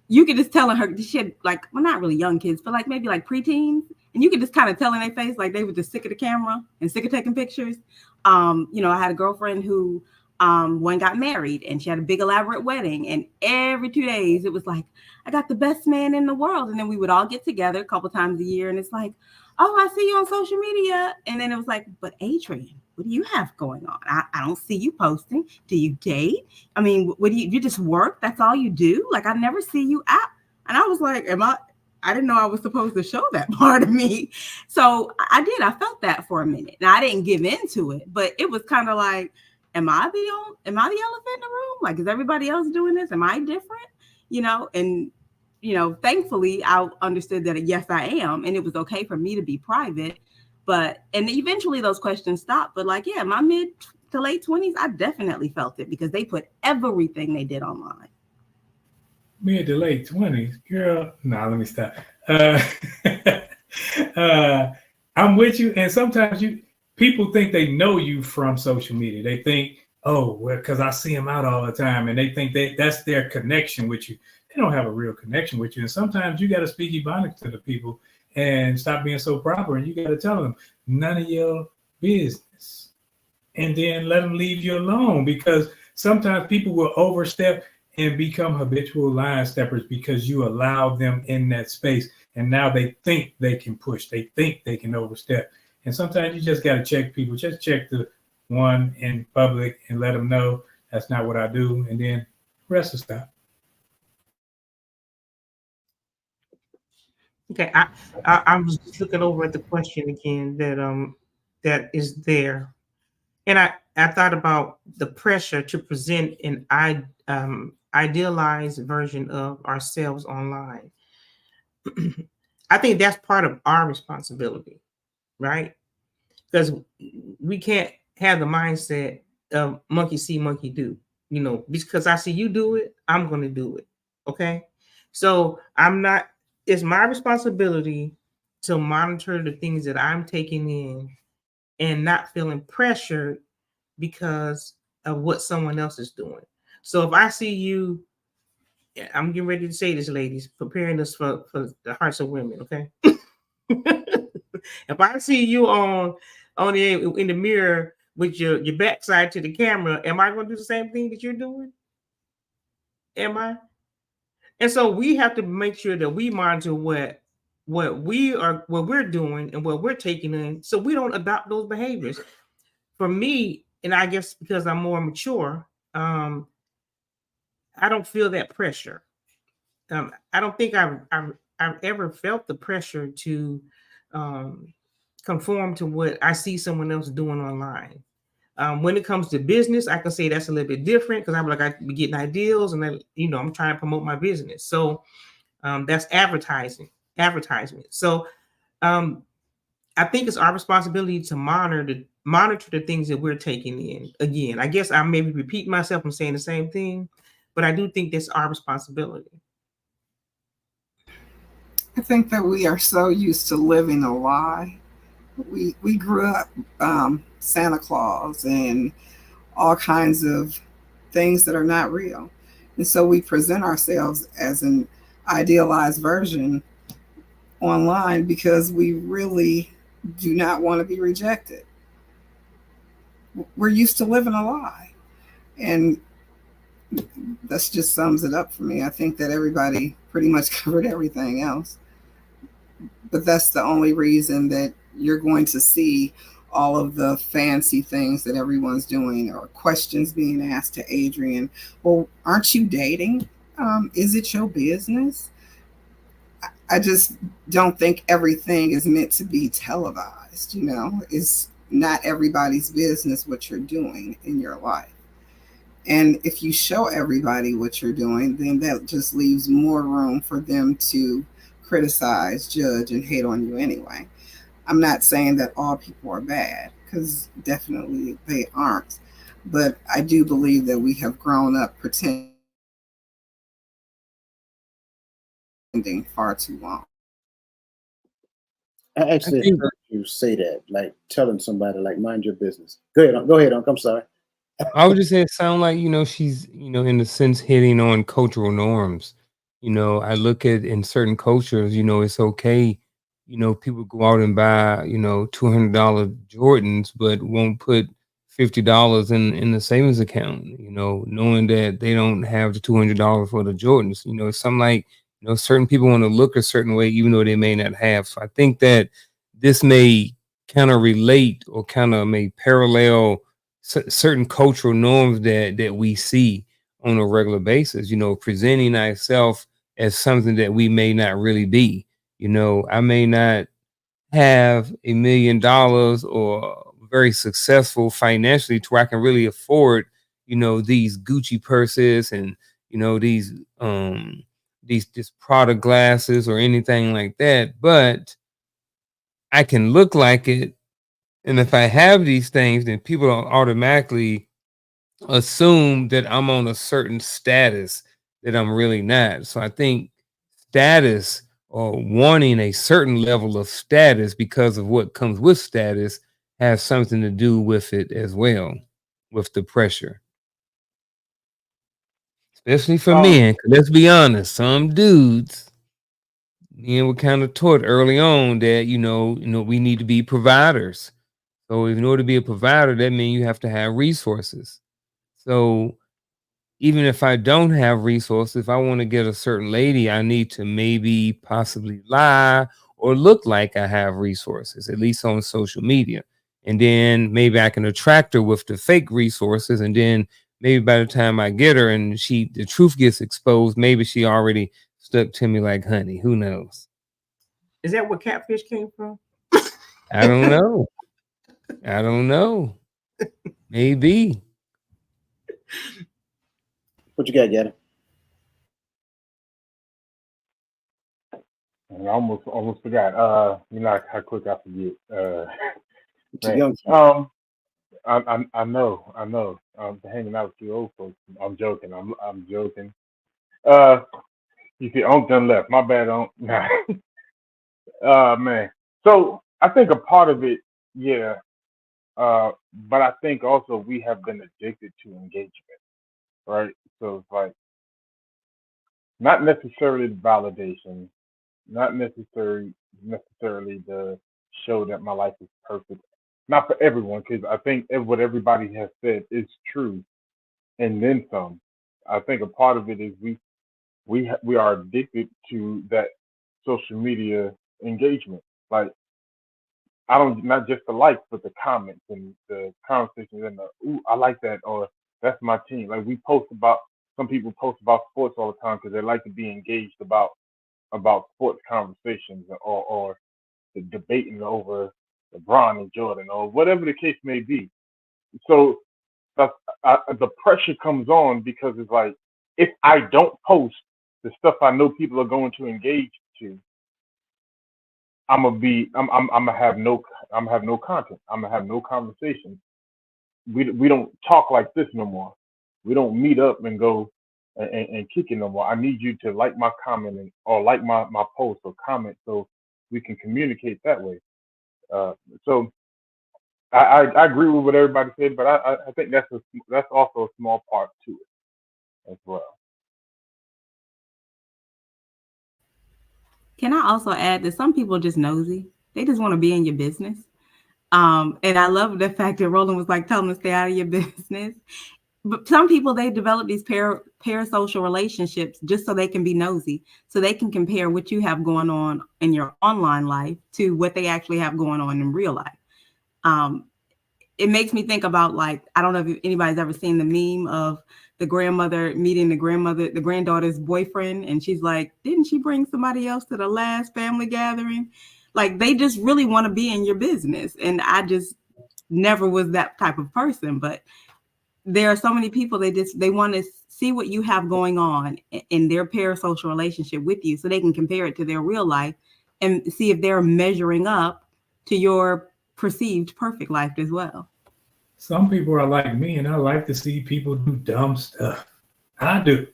you could just tell her she had like, well, not really young kids, but like maybe like preteens. And you could just kind of tell in their face, like they were just sick of the camera and sick of taking pictures. You know, I had a girlfriend who one got married and she had a big elaborate wedding. And every 2 days it was like, I got the best man in the world. And then we would all get together a couple times a year. And it's like, oh, I see you on social media. And then it was like, but Adrian, what do you have going on? I don't see you posting. Do you date? I mean, what do you just work? That's all you do? Like, I never see you out. And I was like, I didn't know I was supposed to show that part of me. So I did. I felt that for a minute. Now I didn't give into it, but it was kind of like, am I the elephant in the room? Like, is everybody else doing this? Am I different? You know, and you know, thankfully I understood that yes, I am. And it was okay for me to be private. But, and eventually those questions stopped. But like, yeah, my mid to late 20s, I definitely felt it because they put everything they did online. Mid to late 20s, girl. Nah, let me stop. I'm with you. And sometimes people think they know you from social media. They think, oh, well, because I see them out all the time. And they think that's their connection with you. They don't have a real connection with you. And sometimes you got to speak Ebonics to the people and stop being so proper. And you got to tell them none of your business. And then let them leave you alone, because sometimes people will overstep and become habitual line steppers because you allow them in that space. And now they think they can push. They think they can overstep. And sometimes you just got to check people. Just check the one in public and let them know that's not what I do. And then the rest will stop. Okay, I was just looking over at the question again that is there, and I thought about the pressure to present an idealized version of ourselves online. I think that's part of our responsibility, right? Because we can't have the mindset of monkey see, monkey do. You know, because I see you do it, I'm going to do it. Okay, so it's my responsibility to monitor the things that I'm taking in and not feeling pressured because of what someone else is doing. So if I see you, I'm getting ready to say this, ladies, preparing us for the hearts of women, okay? If I see you in the mirror with your backside to the camera, am I going to do the same thing that you're doing? Am I? And so we have to make sure that we monitor what we're doing and what we're taking in, so we don't adopt those behaviors. For me, and I guess because I'm more mature, I don't feel that pressure. I don't think I've ever felt the pressure to conform to what I see someone else doing online. When it comes to business, I can say that's a little bit different because I'm like I be getting ideals and then I'm trying to promote my business. So that's advertisement. So I think it's our responsibility to monitor the things that we're taking in. Again, I guess I maybe repeat myself and saying the same thing, but I do think that's our responsibility. I think that we are so used to living a lie. We grew up Santa Claus and all kinds of things that are not real. And so we present ourselves as an idealized version online because we really do not want to be rejected. We're used to living a lie. And that just sums it up for me. I think that everybody pretty much covered everything else. But that's the only reason that you're going to see all of the fancy things that everyone's doing, or questions being asked to Adrian. Well, aren't you dating? Is it your business? I just don't think everything is meant to be televised. It's not everybody's business what you're doing in your life. And if you show everybody what you're doing, then that just leaves more room for them to criticize, judge, and hate on you anyway. I'm not saying that all people are bad, because definitely they aren't. But I do believe that we have grown up pretending far too long. I actually think- heard you say that, like telling somebody, like, mind your business. Go ahead, Unc. I'm sorry. I would just say it sound like, she's, in a sense hitting on cultural norms. I look at in certain cultures, it's okay. People go out and buy, $200 Jordans, but won't put $50 in the savings account, knowing that they don't have the $200 for the Jordans. It's something like, certain people want to look a certain way, even though they may not have. So I think that this may kind of relate or kind of may parallel certain cultural norms that we see on a regular basis, presenting ourselves as something that we may not really be. I may not have $1 million or very successful financially to where I can really afford, these Gucci purses and, these Prada glasses or anything like that. But I can look like it. And if I have these things, then people don't automatically assume that I'm on a certain status that I'm really not. So I think status or wanting a certain level of status because of what comes with status has something to do with it as well, with the pressure. Especially for men, 'cause let's be honest, some dudes, were kind of taught early on that, we need to be providers. So in order to be a provider, that means you have to have resources. So even if I don't have resources, if I want to get a certain lady, I need to maybe possibly lie or look like I have resources, at least on social media. And then maybe I can attract her with the fake resources. And then maybe by the time I get her and the truth gets exposed, maybe she already stuck to me like honey. Who knows? Is that where catfish came from? I don't know. I don't know. Maybe. What you got, Gaddy? I almost forgot. How quick I forget. Too young. I know. Hanging out with you old folks. I'm joking. I'm joking. You see, Unc done left. My bad, Unc. Nah. Man. So I think a part of it, yeah. But I think also we have been addicted to engagement, right? So it's like not necessarily the validation, not necessarily the show that my life is perfect. Not for everyone, because I think what everybody has said is true, and then some. I think a part of it is we are addicted to that social media engagement. Like I don't not just the likes, but the comments and the conversations and the ooh, I like that or that's my team. Like we post about some people post about sports all the time because they like to be engaged about sports conversations or the debating over LeBron and Jordan or whatever the case may be. So that's, the pressure comes on because it's like, if I don't post the stuff I know people are going to engage to, I'm gonna have no content. I'm gonna have no conversation. We don't talk like this no more. We don't meet up and go and kick it no more. I need you to like my comment or like my post or comment so we can communicate that way. So I agree with what everybody said, but I think that's also a small part to it as well. Can I also add that some people are just nosy? They just want to be in your business. And I love the fact that Roland was like, tell them to stay out of your business. But some people, they develop these parasocial relationships just so they can be nosy, so they can compare what you have going on in your online life to what they actually have going on in real life. It makes me think about, like, I don't know if anybody's ever seen the meme of the grandmother meeting the granddaughter's boyfriend, and she's like, didn't she bring somebody else to the last family gathering? Like, they just really want to be in your business. And I just never was that type of person, but there are so many people, they want to see what you have going on in their parasocial relationship with you so they can compare it to their real life and see if they're measuring up to your perceived perfect life as well. Some people are like me, and I like to see people do dumb stuff. I do.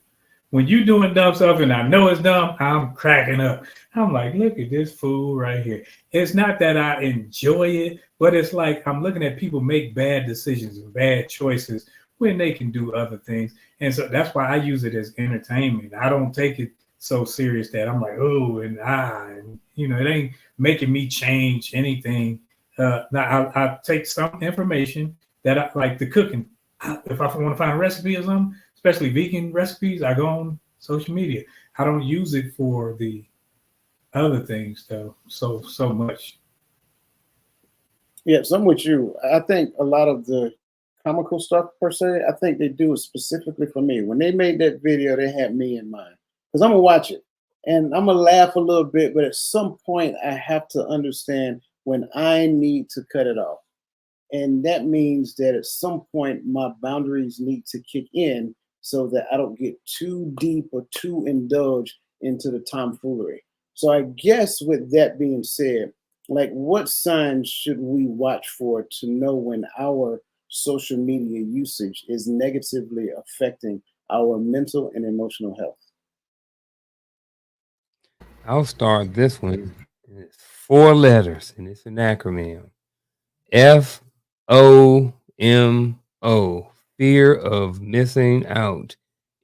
When you doing dumb stuff and I know it's dumb, I'm cracking up. I'm like, look at this fool right here. It's not that I enjoy it, but it's like I'm looking at people make bad decisions and bad choices when they can do other things. And so that's why I use it as entertainment. I don't take it so serious that I'm like, oh, and it ain't making me change anything. Now I take some information that I like, the cooking. If I want to find a recipe or something, especially vegan recipes, I go on social media. I don't use it for the other things though so much. Yes, I'm with you. I think a lot of the comical stuff per se, I think they do it specifically for me. When they made that video, they had me in mind because I'm gonna watch it and I'm gonna laugh a little bit, but at some point I have to understand when I need to cut it off. And that means that at some point my boundaries need to kick in so that I don't get too deep or too indulged into the tomfoolery. So I guess with that being said, like, what signs should we watch for to know when our social media usage is negatively affecting our mental and emotional health? I'll start this one. It's 4 letters and it's an acronym. FOMO, fear of missing out.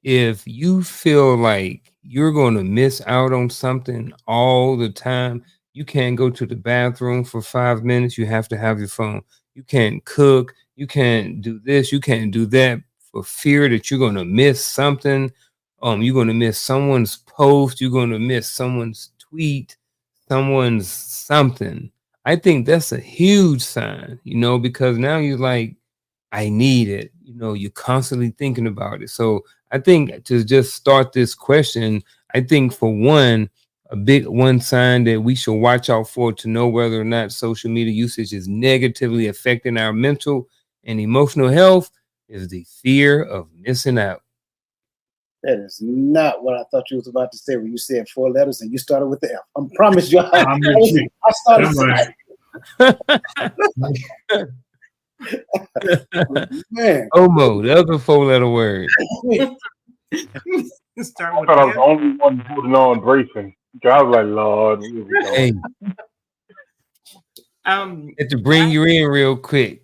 If you feel like you're going to miss out on something all the time, you can't go to the bathroom for 5 minutes. You have to have your phone. You can't cook. You can't do this. You can't do that for fear that you're going to miss something. You're going to miss someone's post. You're going to miss someone's tweet, someone's something. I think that's a huge sign, because now you're like, I need it. You're constantly thinking about it. So I think to just start this question, I think for one sign that we should watch out for to know whether or not social media usage is negatively affecting our mental and emotional health is the fear of missing out. That is not what I thought you was about to say when you said 4 letters and you started with the F. I promise you. I started. Man. Omo, the other 4-letter word. Start with I thought I was the only one putting on bracing. I was like, Lord. Hey. Had to bring you in real quick.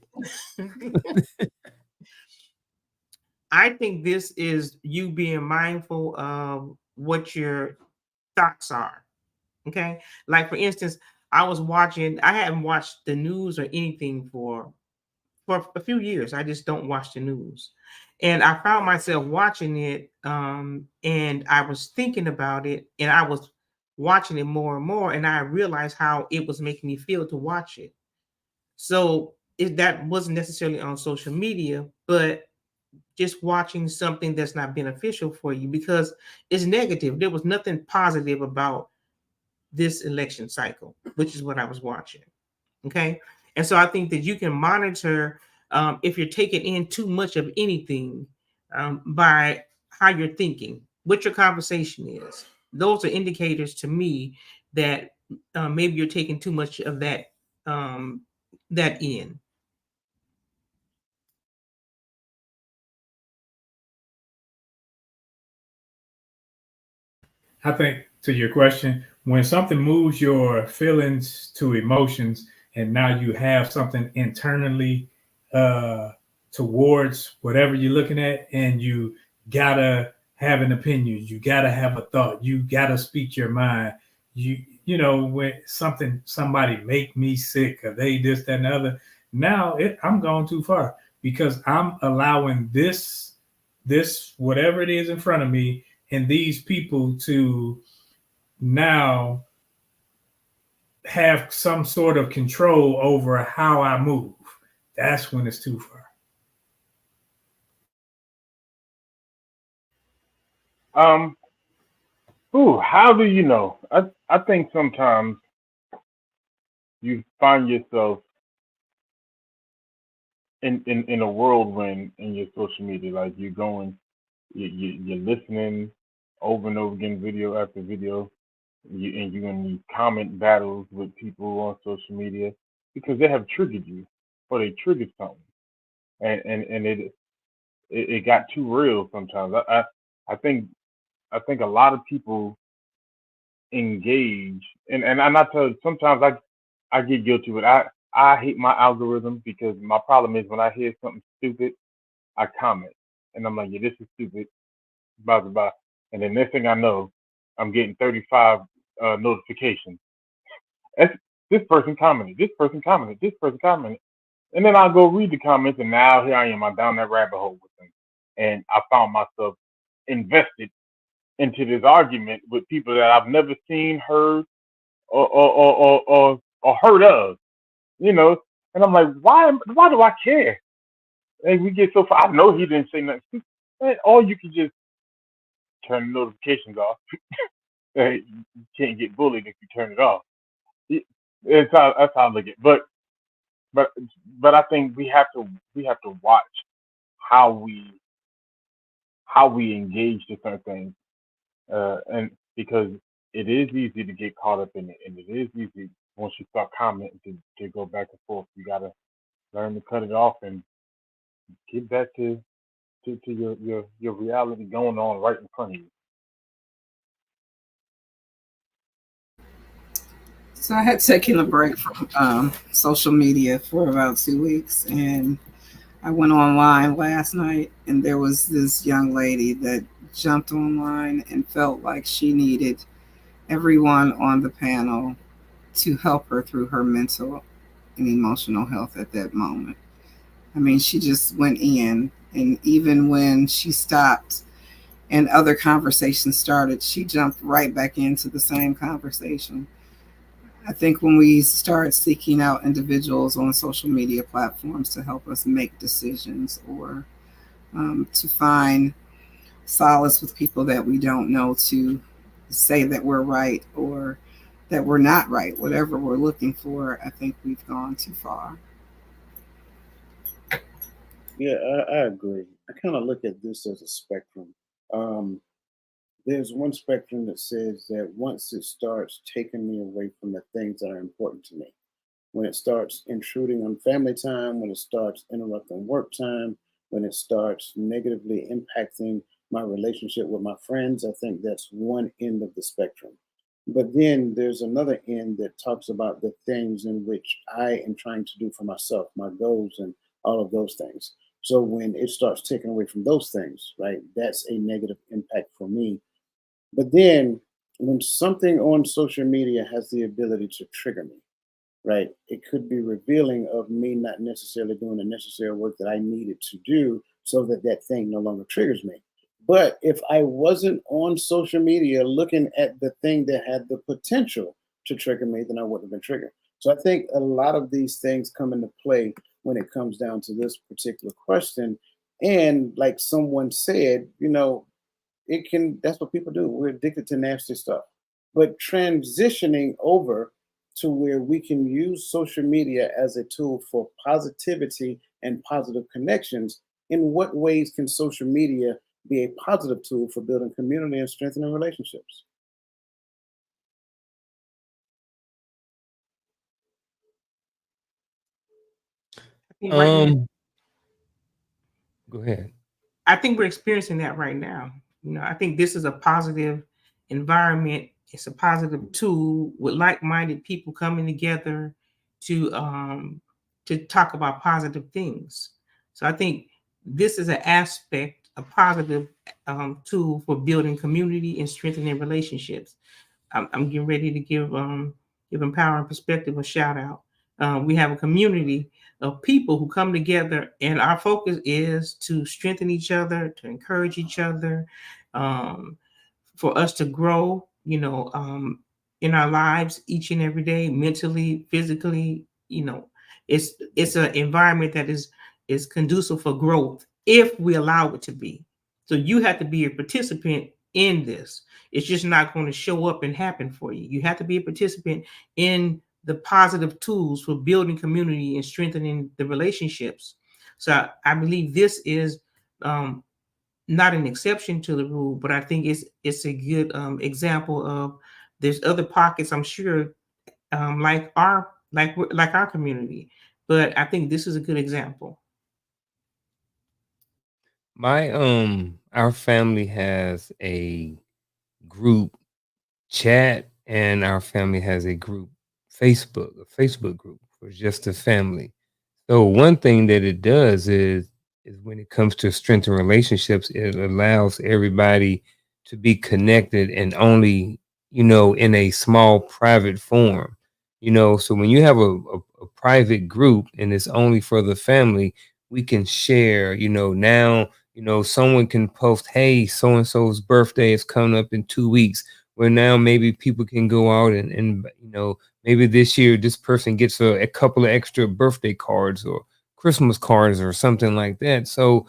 I think this is you being mindful of what your thoughts are. Okay. Like, for instance, I hadn't watched the news or anything for a few years. I just don't watch the news. And I found myself watching it, and I was thinking about it, and I was watching it more and more, and I realized how it was making me feel to watch it. So that wasn't necessarily on social media, but just watching something that's not beneficial for you because it's negative. There was nothing positive about this election cycle, which is what I was watching. Okay. And so I think that you can monitor if you're taking in too much of anything by how you're thinking, what your conversation is. Those are indicators to me that maybe you're taking too much of that in. I think to your question, when something moves your feelings to emotions, and now you have something internally towards whatever you're looking at, and you gotta have an opinion, you gotta have a thought, you gotta speak your mind. You know, when somebody make me sick, or they this, that, and the other. Now I'm going too far because I'm allowing this whatever it is in front of me and these people to now have some sort of control over how I move. That's when it's too far. How do you know? I think sometimes you find yourself in a whirlwind in your social media. Like you're listening over and over again, video after video, and you're in these comment battles with people on social media because they have triggered you or they triggered something, and it got too real sometimes. I think a lot of people engage, and I'm not telling. Sometimes I get guilty with I hate my algorithm because my problem is when I hear something stupid, I comment and I'm like, yeah, this is stupid, blah blah blah, and then next thing I know, I'm getting 35 notifications. That's, this person commented, this person commented, this person commented, and then I'll go read the comments, and now here I am, I'm down that rabbit hole with them, and I found myself invested into this argument with people that I've never seen, heard, or heard of, you know. And I'm like, why do I care? And we get so far. I know he didn't say nothing. Man, or you can just turn the notifications off. You can't get bullied if you turn it off. That's how I look at it. But I think we have to watch how we engage to certain things, and because it is easy to get caught up in it, and it is easy once you start commenting to go back and forth. You gotta learn to cut it off and get back to your reality going on right in front of you. So I had taken a break from social media for about 2 weeks, and I went online last night, and there was this young lady that jumped online and felt like she needed everyone on the panel to help her through her mental and emotional health at that moment. I mean, she just went in, and even when she stopped and other conversations started, she jumped right back into the same conversation. I think when we start seeking out individuals on social media platforms to help us make decisions, or to find solace with people that we don't know, to say that we're right or that we're not right, whatever we're looking for, I think we've gone too far. Yeah, I agree. I kind of look at this as a spectrum. There's one spectrum that says that once it starts taking me away from the things that are important to me, when it starts intruding on family time, when it starts interrupting work time, when it starts negatively impacting my relationship with my friends, I think that's one end of the spectrum. But then there's another end that talks about the things in which I am trying to do for myself, my goals, and all of those things. So when it starts taking away from those things, right, that's a negative impact for me. But then when something on social media has the ability to trigger me, right, it could be revealing of me not necessarily doing the necessary work that I needed to do so that that thing no longer triggers me. But if I wasn't on social media looking at the thing that had the potential to trigger me, then I wouldn't have been triggered. So I think a lot of these things come into play when it comes down to this particular question. And like someone said, that's what people do. We're addicted to nasty stuff. But transitioning over to where we can use social media as a tool for positivity and positive connections, in what ways can social media be a positive tool for building community and strengthening relationships? I think right now, Go ahead. I think we're experiencing that right now. I think this is a positive environment. It's a positive tool with like-minded people coming together to talk about positive things. So I think this is an aspect, a positive tool for building community and strengthening relationships. I'm getting ready to give Empower and Perspective a shout out. We have a community of people who come together, and our focus is to strengthen each other, to encourage each other, for us to grow, in our lives each and every day, mentally, physically. It's an environment that is conducive for growth if we allow it to be. So you have to be a participant in this. It's just not going to show up and happen for you. You have to be a participant in the positive tools for building community and strengthening the relationships. So I believe this is not an exception to the rule, but I think it's a good example of there's other pockets, I'm sure, like our community, but I think this is a good example. Our family has a group chat, and our family has a Facebook group for just the family. So one thing that it does is when it comes to strengthening relationships, it allows everybody to be connected, and only, in a small private form. So when you have a private group and it's only for the family, we can share, now, someone can post, hey, so and so's birthday is coming up in 2 weeks, where now maybe people can go out and maybe this year this person gets a couple of extra birthday cards or Christmas cards or something like that. So,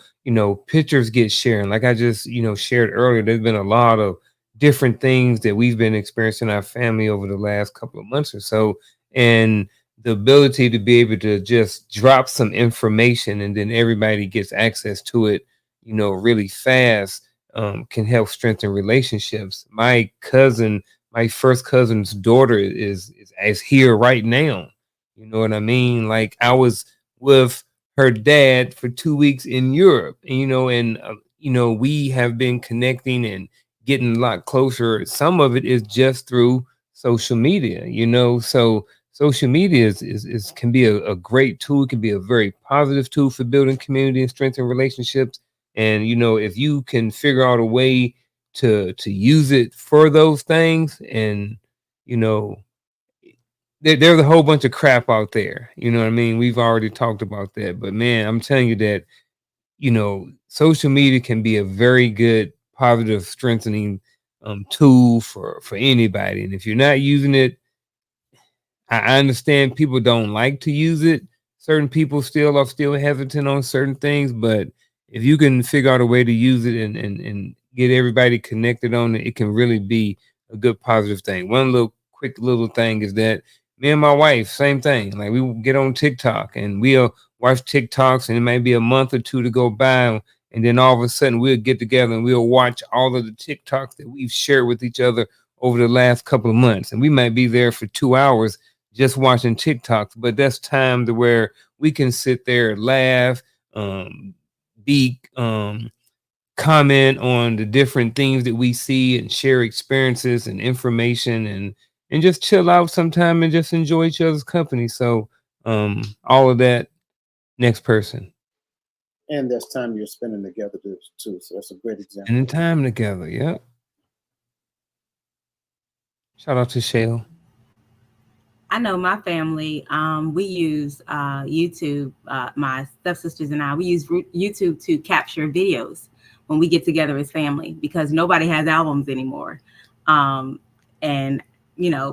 pictures get shared. Like I just, shared earlier, there's been a lot of different things that we've been experiencing in our family over the last couple of months or so. And the ability to be able to just drop some information and then everybody gets access to it, really fast, can help strengthen relationships. My first cousin's daughter is here right now. You know what I mean? Like I was with her dad for 2 weeks in Europe, and we have been connecting and getting a lot closer. Some of it is just through social media, so social media is can be a great tool. It can be a very positive tool for building community and strengthening relationships. And if you can figure out a way to use it for those things, and there's a whole bunch of crap out there. You know what I mean? We've already talked about that, but man, I'm telling you that social media can be a very good positive strengthening tool for anybody. And if you're not using it, I understand people don't like to use it. Certain people are still hesitant on certain things, but if you can figure out a way to use it and get everybody connected on it, it can really be a good positive thing. One quick little thing is that me and my wife, same thing. Like we get on TikTok and we'll watch TikToks, and it might be a month or two to go by, and then all of a sudden we'll get together and we'll watch all of the TikToks that we've shared with each other over the last couple of months. And we might be there for 2 hours just watching TikToks, but that's time to where we can sit there, laugh, comment on the different things that we see and share experiences and information, and just chill out sometime and just enjoy each other's company. So all of that. Next person. And there's time you're spending together too. So that's a great example. Spending time together. Yep. Shout out to Shale. I know my family, we use YouTube, my stepsisters and I, we use YouTube to capture videos when we get together as family, because nobody has albums anymore. And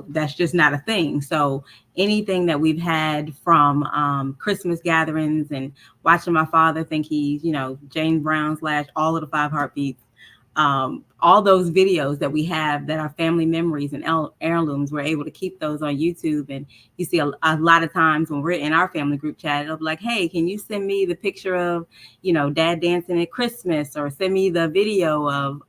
that's just not a thing. So anything that we've had from Christmas gatherings and watching my father think he's, James Brown / all of the 5 Heartbeats, all those videos that we have that are family memories and heirlooms, we're able to keep those on YouTube. And you see a lot of times when we're in our family group chat, it'll be like, hey, can you send me the picture of, dad dancing at Christmas, or send me the video of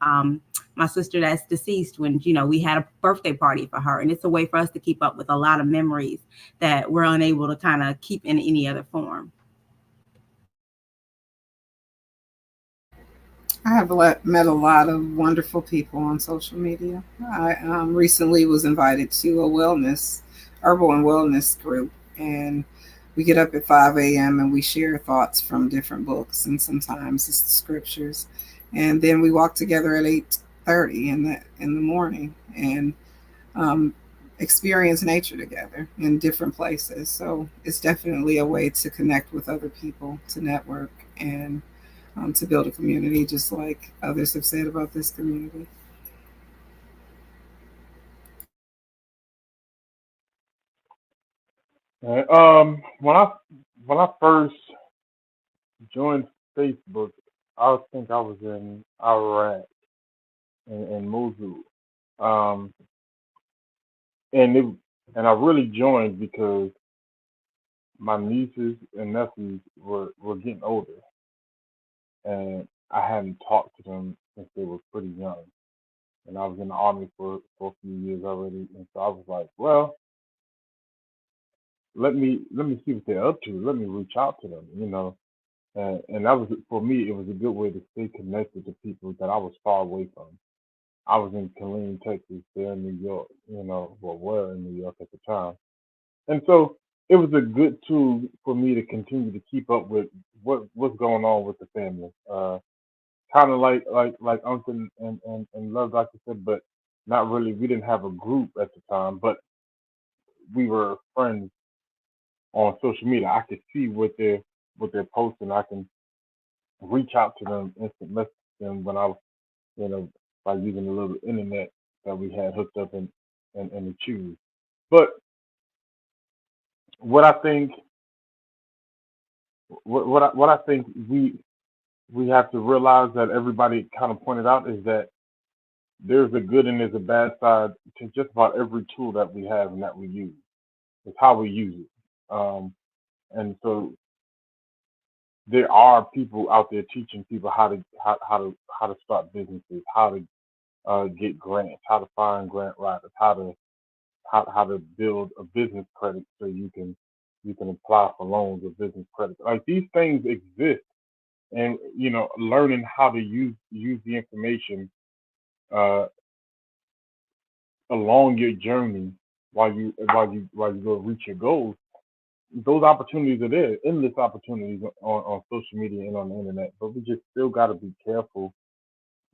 my sister that's deceased when, we had a birthday party for her. And it's a way for us to keep up with a lot of memories that we're unable to kind of keep in any other form. I have met a lot of wonderful people on social media. I recently was invited to a herbal and wellness group, and we get up at 5 a.m. and we share thoughts from different books, and sometimes it's the scriptures. And then we walk together at 8:30 in the morning and experience nature together in different places. So it's definitely a way to connect with other people, to network, and to build a community, just like others have said about this community. When I first joined Facebook, I think I was in Iraq, in Mosul, and I really joined because my nieces and nephews were getting older, and I hadn't talked to them since they were pretty young, and I was in the army for a few years already, and so I was like, well, let me see what they're up to. Let me reach out to them, and that was, for me, it was a good way to stay connected to people that I was far away from. I was in Killeen, Texas, they're in New York, were in New York at the time, and so it was a good tool for me to continue to keep up with what's going on with the family. Kind of like Uncle and Love, like you said, but not really. We didn't have a group at the time, but we were friends on social media. I could see what they're posting. I can reach out to them, instant message them when I was, by using a little internet that we had hooked up in the tube. But what I think we have to realize, that everybody kind of pointed out, is that there's a good and there's a bad side to just about every tool that we have and that we use. It's how we use it. And so there are people out there teaching people how to start businesses, how to get grants, how to find grant writers, how to build a business credit so you can apply for loans or business credit. Like, these things exist, and learning how to use the information along your journey while you go reach your goals. Those opportunities are there, endless opportunities on social media and on the internet, but we just still got to be careful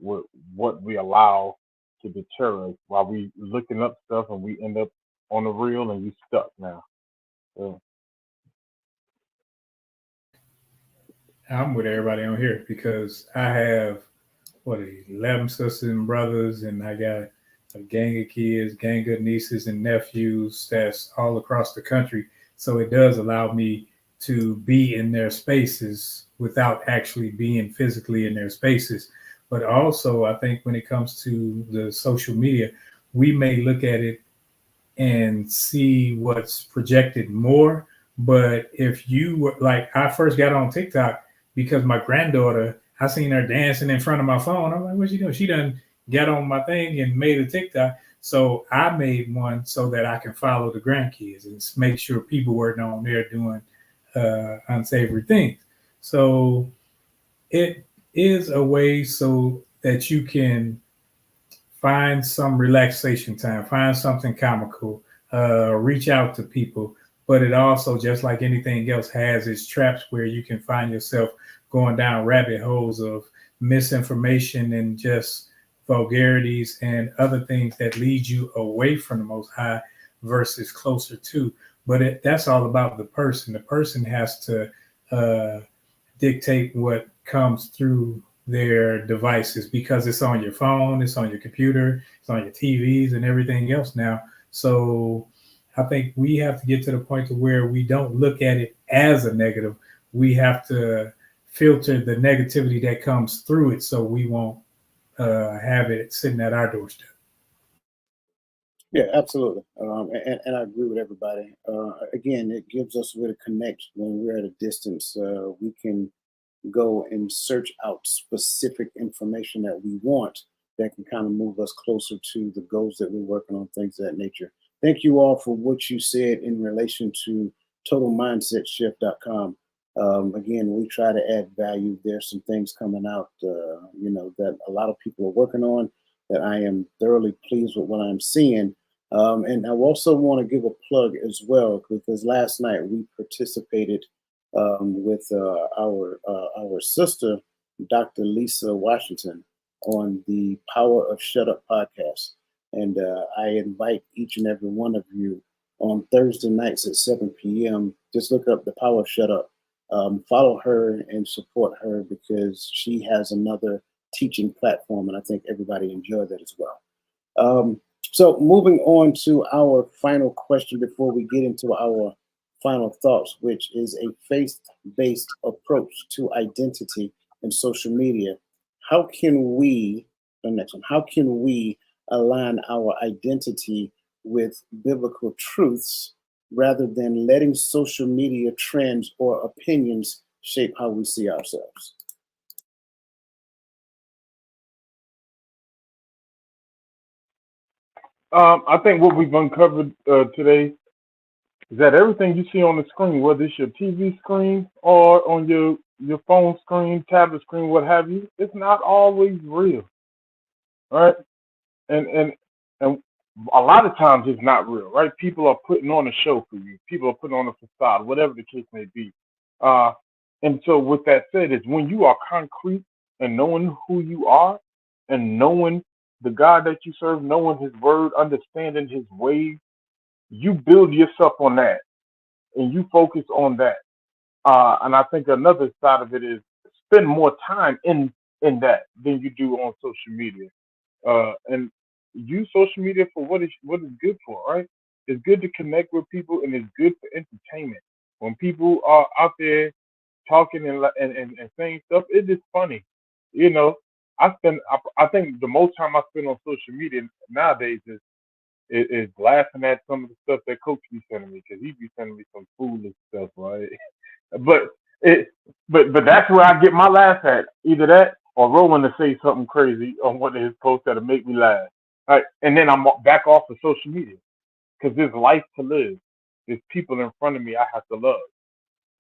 with what we allow to deter us while we looking up stuff and we end up on the reel and we stuck now. So. I'm with everybody on here because I have 11 sisters and brothers, and I got a gang of kids, gang of nieces and nephews that's all across the country. So it does allow me to be in their spaces without actually being physically in their spaces. But also, I think when it comes to the social media, we may look at it and see what's projected more. But if you were like, I first got on TikTok because my granddaughter, I seen her dancing in front of my phone. I'm like, what's she doing? She done got on my thing and made a TikTok. So I made one so that I can follow the grandkids and make sure people weren't on there doing unsavory things. So it is a way so that you can find some relaxation time, find something comical, reach out to people. But it also, just like anything else, has its traps where you can find yourself going down rabbit holes of misinformation and just vulgarities and other things that lead you away from the Most High versus closer to. But that's all about the person. The person has to dictate what comes through their devices, because it's on your phone, it's on your computer, it's on your TVs and everything else now. So I think we have to get to the point to where we don't look at it as a negative. We have to filter the negativity that comes through it so we won't have it sitting at our doorstep. Yeah, absolutely. And I agree with everybody. Again, it gives us a way to connect when we're at a distance. We can go and search out specific information that we want that can kind of move us closer to the goals that we're working on, things of that nature. Thank you all for what you said in relation to totalmindsetshift.com. Again, we try to add value. There's some things coming out, that a lot of people are working on that I am thoroughly pleased with what I'm seeing. And I also want to give a plug as well, because last night we participated with our sister, Dr. Lisa Washington, on the Power of Shut Up podcast. And I invite each and every one of you on Thursday nights at 7 p.m. Just look up the Power of Shut Up. Follow her and support her, because she has another teaching platform, and I think everybody enjoyed that as well. So moving on to our final question before we get into our final thoughts, which is a faith-based approach to identity and social media. How can we align our identity with biblical truths rather than letting social media trends or opinions shape how we see ourselves? I think what we've uncovered today is that everything you see on the screen, whether it's your TV screen or on your phone screen, tablet screen, what have you, it's not always real, right? And a lot of times it's not real, right? People are putting on a show for you. People are putting on a facade, whatever the case may be. And so with that said, is when you are concrete and knowing who you are and knowing the God that you serve, knowing his word, understanding his ways, you build yourself on that and you focus on that. And I think another side of it is spend more time in that than you do on social media. And use social media for what it's good for, right? It's good to connect with people and it's good for entertainment. When people are out there talking and saying stuff, it is funny. You know, I think the most time I spend on social media nowadays is laughing at some of the stuff that Coach be sending me, because he be sending me some foolish stuff, right? But it but that's where I get my laugh at. Either that or Roland to say something crazy on one of his posts that'll make me laugh. Right. And then I'm back off of social media, because there's life to live. There's people in front of me I have to love.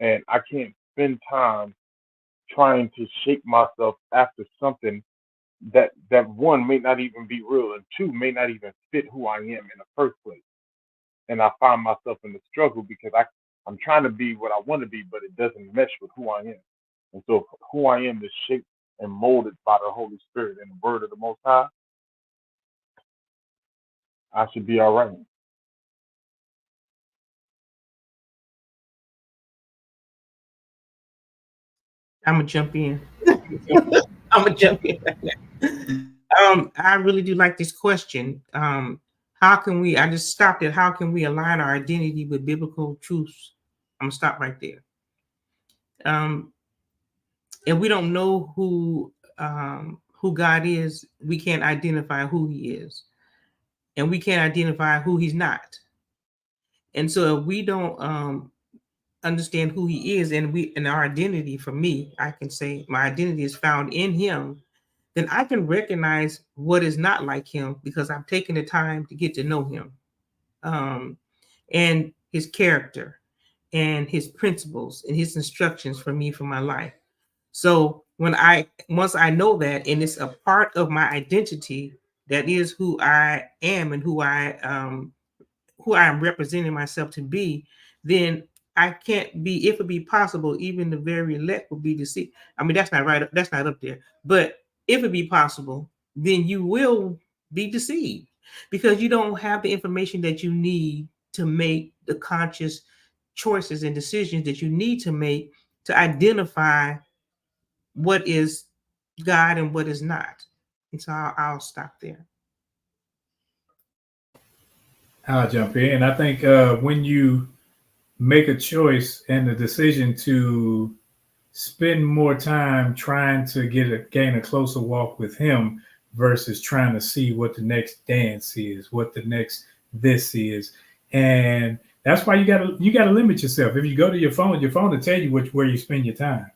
And I can't spend time trying to shape myself after something that one may not even be real, and two may not even fit who I am in the first place. And I find myself in the struggle because I'm trying to be what I want to be, but it doesn't mesh with who I am. And so if who I am is shaped and molded by the Holy Spirit and the word of the Most High, I should be all right. I'm gonna jump in. I'm gonna jump in. I really do like this question. How can we? I just stopped at how can we align our identity with biblical truths? I'm gonna stop right there. If we don't know who God is, we can't identify who He is, and we can't identify who He's not. And so, if we don't understand who He is, and our identity, for me, I can say my identity is found in Him, then I can recognize what is not like Him because I've taken the time to get to know Him, and His character, and His principles, and His instructions for me for my life. So once I know that, and it's a part of my identity, that is who I am and who I am representing myself to be, then I can't be, if it be possible, even the very elect will be deceived. I mean, that's not right. That's not up there. But if it be possible, then you will be deceived because you don't have the information that you need to make the conscious choices and decisions that you need to make to identify what is God and what is not. And so I'll stop there. I'll jump in. I think when you make a choice and the decision to spend more time trying to gain a closer walk with him versus trying to see what the next dance is, what the next this is. And that's why you gotta limit yourself. If you go to your phone will tell you where you spend your time.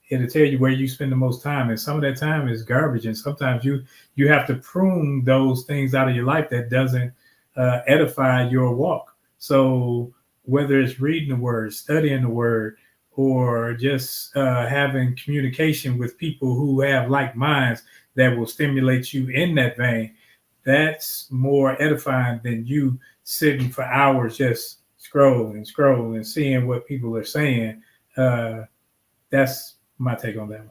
It'll tell you where you spend the most time. And some of that time is garbage. And sometimes you have to prune those things out of your life that doesn't edify your walk. So whether it's reading the word, studying the word, or just having communication with people who have like minds that will stimulate you in that vein, that's more edifying than you sitting for hours just scrolling, seeing what people are saying. That's my take on that one.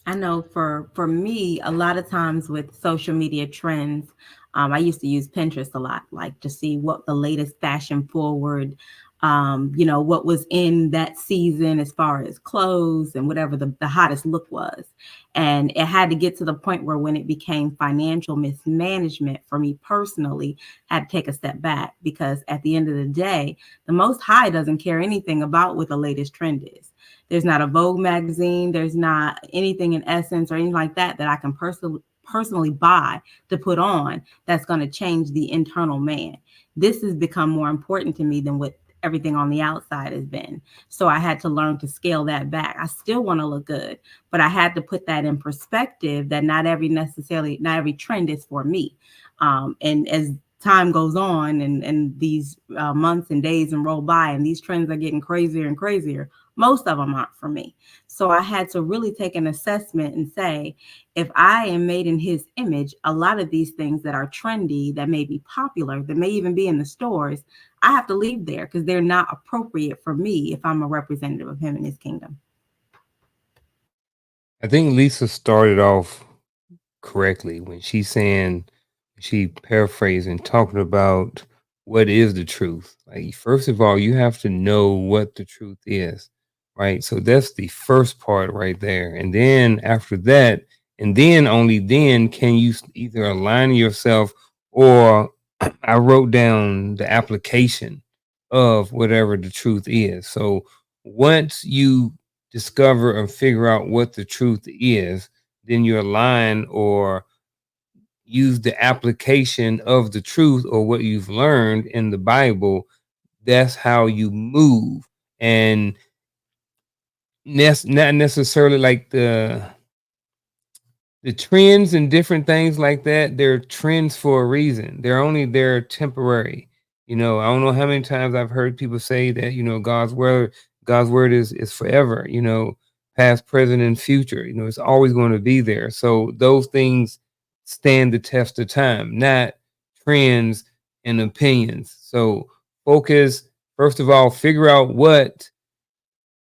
I know for me, a lot of times with social media trends, I used to use Pinterest a lot, like to see what the latest fashion forward, what was in that season as far as clothes and whatever the hottest look was. And it had to get to the point where when it became financial mismanagement for me personally, I had to take a step back, because at the end of the day, the Most High doesn't care anything about what the latest trend is. There's not a Vogue magazine. There's not anything in Essence or anything like that I can personally buy to put on that's going to change the internal man. This has become more important to me than what everything on the outside has been. So I had to learn to scale that back. I still want to look good, but I had to put that in perspective that not every trend is for me. And as time goes on and these months and days and roll by and these trends are getting crazier and crazier, most of them aren't for me. So I had to really take an assessment and say, if I am made in his image, a lot of these things that are trendy, that may be popular, that may even be in the stores, I have to leave there because they're not appropriate for me if I'm a representative of him and his kingdom. I think Lisa started off correctly when she paraphrased and talking about what is the truth. Like, first of all, you have to know what the truth is, right? So that's the first part right there. And then after that, and then only then can you either align yourself, or I wrote down the application of whatever the truth is. So once you discover and figure out what the truth is, then you align or use the application of the truth or what you've learned in the Bible. That's how you move. And that's not necessarily like the trends and different things like that. They're trends for a reason. They're temporary. I don't know how many times I've heard people say that, God's word is forever, past, present, and future. It's always going to be there. So those things stand the test of time, not trends and opinions. So focus, first of all, figure out what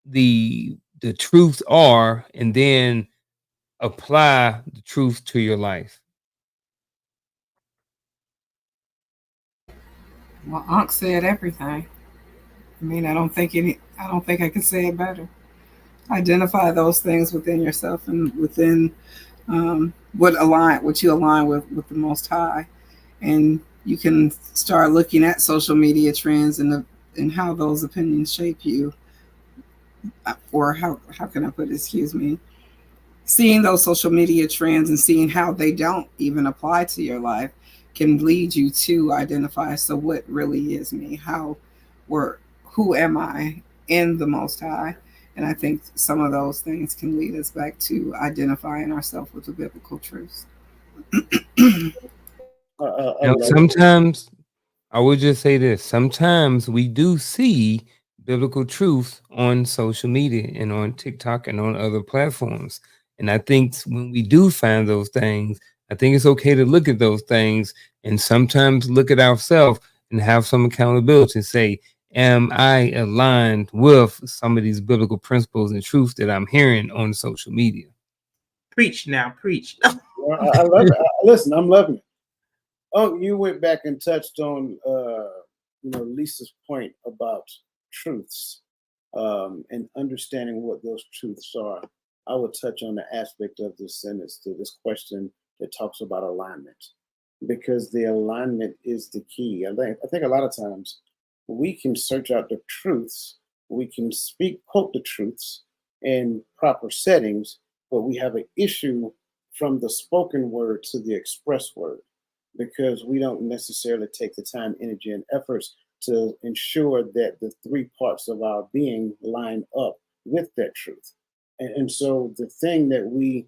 the truths are, and then apply the truth to your life. Well, Unc said everything. I mean, I don't think I could say it better. Identify those things within yourself and within what you align with the Most High, and you can start looking at social media trends and how those opinions shape you, or how can I put it? Excuse me. Seeing those social media trends and seeing how they don't even apply to your life can lead you to identify, so what really is me? Who am I in the Most High? And I think some of those things can lead us back to identifying ourselves with the biblical truths. Sometimes I would just say this. Sometimes we do see biblical truth on social media and on TikTok and on other platforms. And I think when we do find those things, I think it's okay to look at those things and sometimes look at ourselves and have some accountability and say, am I aligned with some of these biblical principles and truths that I'm hearing on social media? Preach now, preach. Well, I love it. Listen, I'm loving it. Oh, you went back and touched on, Lisa's point about truths and understanding what those truths are. I would touch on the aspect of this sentence to this question that talks about alignment, because the alignment is the key. I think a lot of times we can search out the truths, we can quote the truths in proper settings, but we have an issue from the spoken word to the express word because we don't necessarily take the time, energy, and efforts to ensure that the three parts of our being line up with that truth. And so the thing that we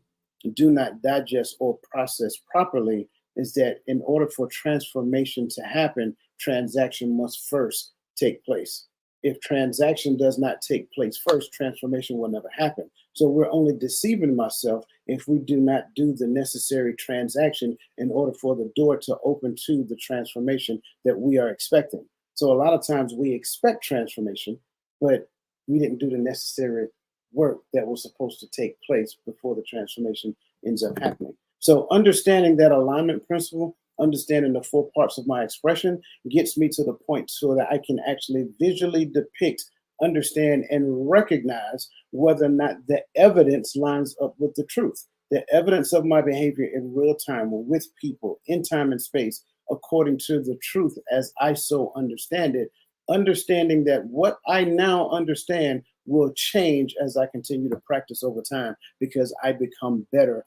do not digest or process properly is that in order for transformation to happen, transaction must first take place. If transaction does not take place first, transformation will never happen. So we're only deceiving myself if we do not do the necessary transaction in order for the door to open to the transformation that we are expecting. So a lot of times we expect transformation, but we didn't do the necessary work that was supposed to take place before the transformation ends up happening. So understanding that alignment principle, understanding the four parts of my expression gets me to the point so that I can actually visually depict, understand, and recognize whether or not the evidence lines up with the truth. The evidence of my behavior in real time with people in time and space according to the truth as I so understand it, understanding that what I now understand will change as I continue to practice over time because I become better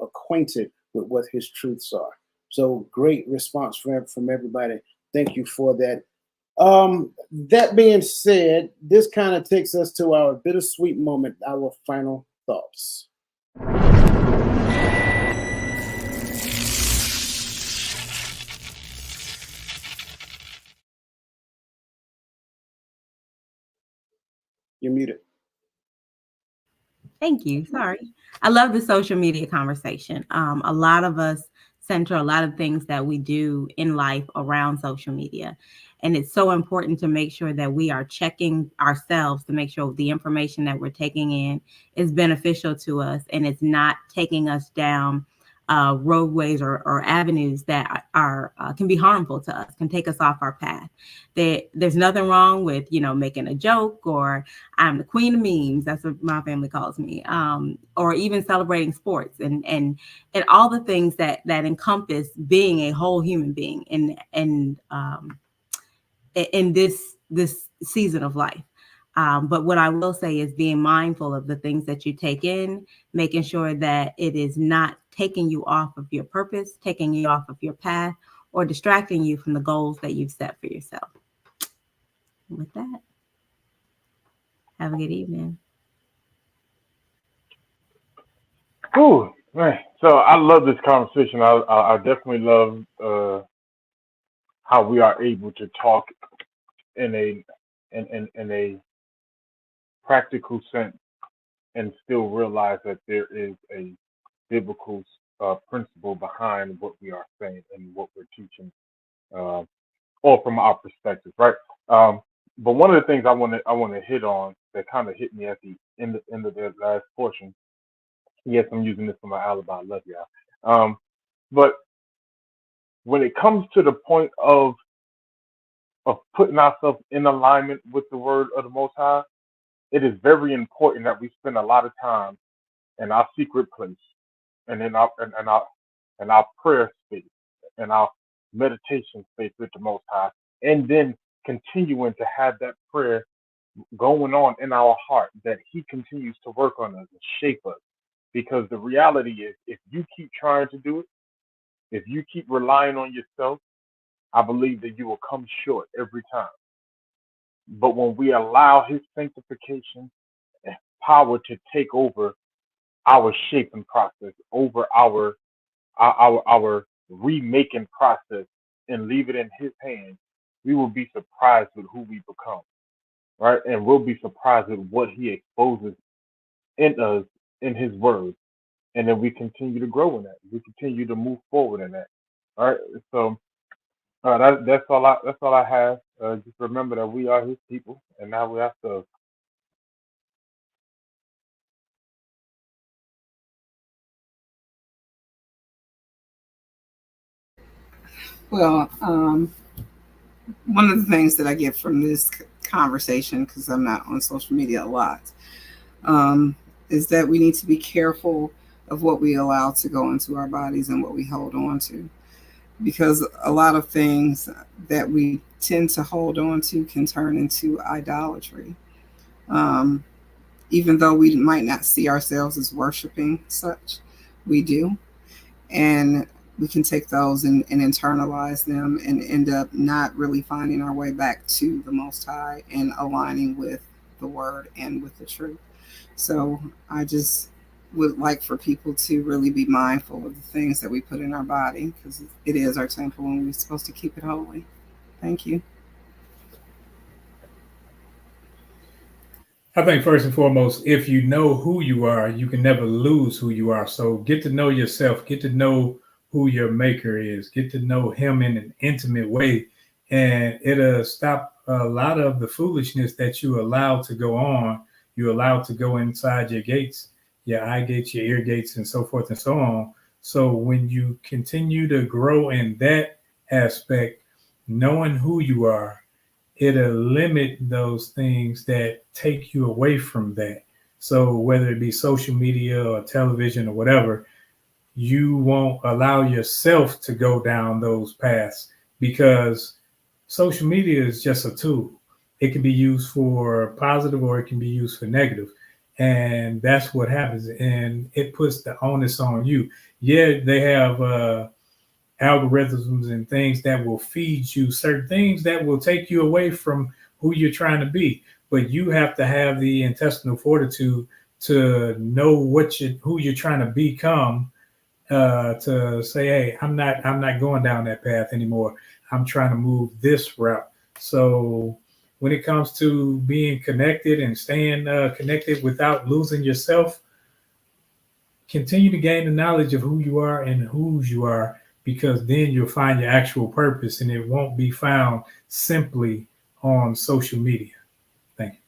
acquainted with what his truths are. So great response from everybody. Thank you for that. That being said, this kind of takes us to our bittersweet moment, our final thoughts. You're muted. Thank you. Sorry. I love the social media conversation. A lot of us center a lot of things that we do in life around social media. And it's so important to make sure that we are checking ourselves to make sure the information that we're taking in is beneficial to us and it's not taking us down roadways or avenues that are can be harmful to us, can take us off our path. There's nothing wrong with, making a joke or I'm the queen of memes. That's what my family calls me. Or even celebrating sports and all the things that encompass being a whole human being in this season of life. But what I will say is being mindful of the things that you take in, making sure that it is not taking you off of your purpose, taking you off of your path, or distracting you from the goals that you've set for yourself. And with that, have a good evening. Cool, man. So I love this conversation. I definitely love how we are able to talk in a practical sense and still realize that there is a biblical principle behind what we are saying and what we're teaching, all from our perspective, right? But one of the things I want to hit on that kind of hit me at the end of the last portion. Yes, I'm using this for my alibi. I love y'all. But when it comes to the point of putting ourselves in alignment with the word of the Most High, it is very important that we spend a lot of time in our secret place and in our prayer space and our meditation space with the Most High, and then continuing to have that prayer going on in our heart that He continues to work on us and shape us. Because the reality is, if you keep trying to do it, if you keep relying on yourself, I believe that you will come short every time. But when we allow His sanctification and power to take over our shaping process, over our remaking process, and leave it in His hands, we will be surprised with who we become, right? And we'll be surprised with what He exposes in us in His Word, and then we continue to grow in that. We continue to move forward in that. All right. So that's all I have. Just remember that we are His people, and now we have to. Well, one of the things that I get from this conversation, because I'm not on social media a lot, is that we need to be careful of what we allow to go into our bodies and what we hold on to, because a lot of things that we tend to hold on to can turn into idolatry. Even though we might not see ourselves as worshiping such, we do. And we can take those and internalize them and end up not really finding our way back to the Most High and aligning with the Word and with the truth. So I just would like for people to really be mindful of the things that we put in our body, because it is our temple and we're supposed to keep it holy. Thank you. I think first and foremost, if you know who you are, you can never lose who you are. So get to know yourself, get to know who your maker is, get to know him in an intimate way, and it'll stop a lot of the foolishness that you allow to go on. You allow to go inside your gates, your eye gates, your ear gates, and so forth and so on. So when you continue to grow in that aspect, knowing who you are, it'll limit those things that take you away from that. So whether it be social media or television or whatever, you won't allow yourself to go down those paths, because social media is just a tool. It can be used for positive or it can be used for negative. And that's what happens. And it puts the onus on you. Yeah, they have algorithms and things that will feed you certain things that will take you away from who you're trying to be. But you have to have the intestinal fortitude to know who you're trying to become, to say, hey, I'm not going down that path anymore. I'm trying to move this route. So when it comes to being connected and staying connected without losing yourself, continue to gain the knowledge of who you are and whose you are, because then you'll find your actual purpose and it won't be found simply on social media. Thank you.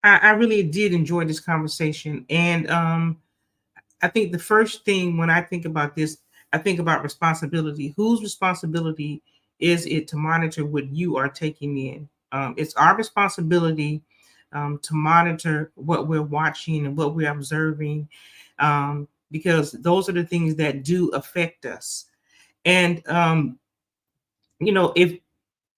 I really did enjoy this conversation. And I think the first thing when I think about this, I think about responsibility. Whose responsibility is it to monitor what you are taking in? It's our responsibility to monitor what we're watching and what we're observing, because those are the things that do affect us. And, if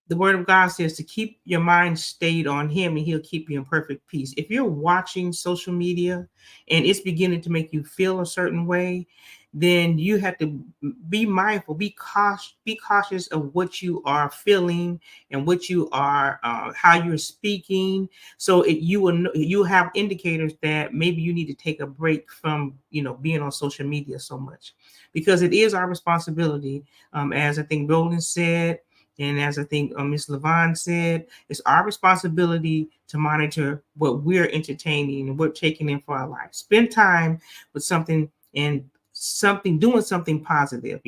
the word of God says to keep your mind stayed on him and he'll keep you in perfect peace. If you're watching social media and it's beginning to make you feel a certain way, then you have to be mindful, be cautious of what you are feeling and what you are, how you're speaking. So you have indicators that maybe you need to take a break from, being on social media so much, because it is our responsibility. As I think Roland said, and as I think Ms. Levon said, it's our responsibility to monitor what we're entertaining and we're taking in for our life. Spend time with something doing something positive.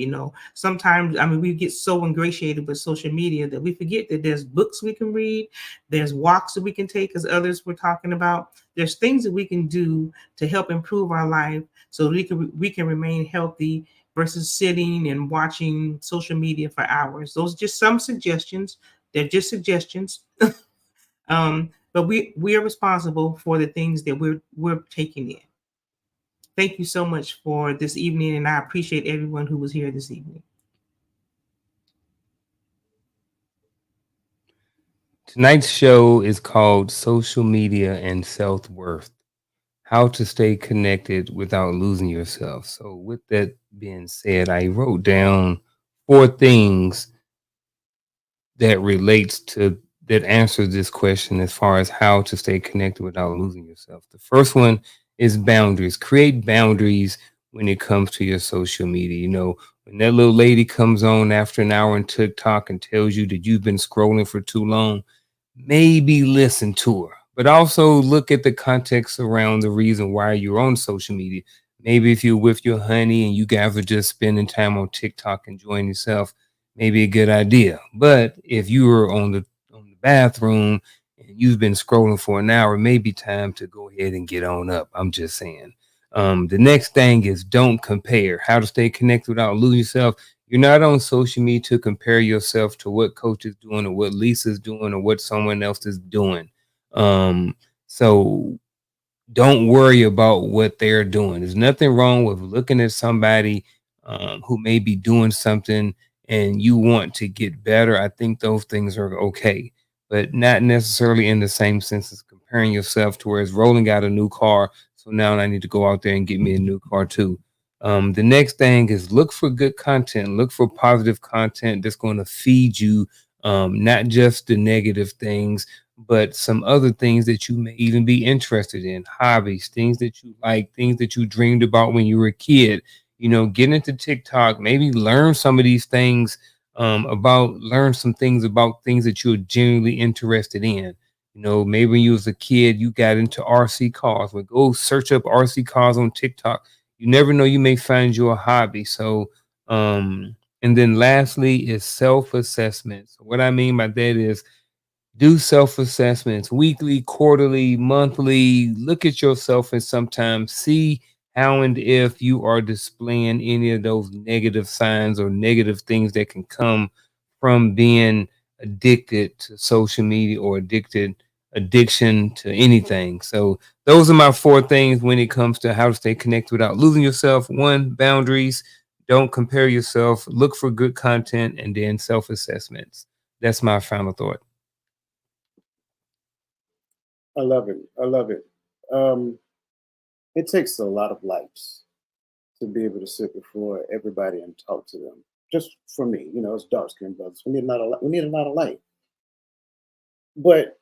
Sometimes, we get so ingratiated with social media that we forget that there's books we can read, there's walks that we can take, as others were talking about. There's things that we can do to help improve our life so we can remain healthy, versus sitting and watching social media for hours. Those are just some suggestions. They're just suggestions. But we are responsible for the things that we're taking in. Thank you so much for this evening, and I appreciate everyone who was here this evening. Tonight's show is called Social Media and Self-Worth: How to Stay Connected Without Losing Yourself. So with that being said, I wrote down 4 things that answers this question as far as how to stay connected without losing yourself. The first one is boundaries. Create boundaries when it comes to your social media. When that little lady comes on after an hour on TikTok and tells you that you've been scrolling for too long, maybe listen to her, but also look at the context around the reason why you're on social media. Maybe if you're with your honey and you guys are just spending time on TikTok enjoying yourself, maybe a good idea. But if you were on the bathroom and you've been scrolling for an hour, maybe time to go ahead and get on up. I'm just saying. The next thing is don't compare. How to stay connected without losing yourself. You're not on social media to compare yourself to what coach is doing or what Lisa's doing or what someone else is doing. So don't worry about what they're doing. There's nothing wrong with looking at somebody who may be doing something and you want to get better. I think those things are okay, but not necessarily in the same sense as comparing yourself to where it's rolling out a new car. So now I need to go out there and get me a new car too. The next thing is look for good content, look for positive content that's going to feed you, not just the negative things, but some other things that you may even be interested in, hobbies, things that you like, things that you dreamed about when you were a kid. You know, get into TikTok, maybe learn some of these things learn some things about things that you're genuinely interested in. You know, maybe when you was a kid, you got into RC cars. Well, go search up RC cars on TikTok. You never know, you may find you a hobby. So, and then lastly is self-assessment. So what I mean by that is do self-assessments weekly, quarterly, monthly. Look at yourself and sometimes see how and if you are displaying any of those negative signs or negative things that can come from being addicted to social media or addiction to anything. So those are my 4 things when it comes to how to stay connected without losing yourself. 1, boundaries. Don't compare yourself. Look for good content, and then self-assessments. That's my final thought. I love it. I love it. It takes a lot of lights to be able to sit before everybody and talk to them. Just for me, you know, as dark skinned brothers, we need a lot of light. But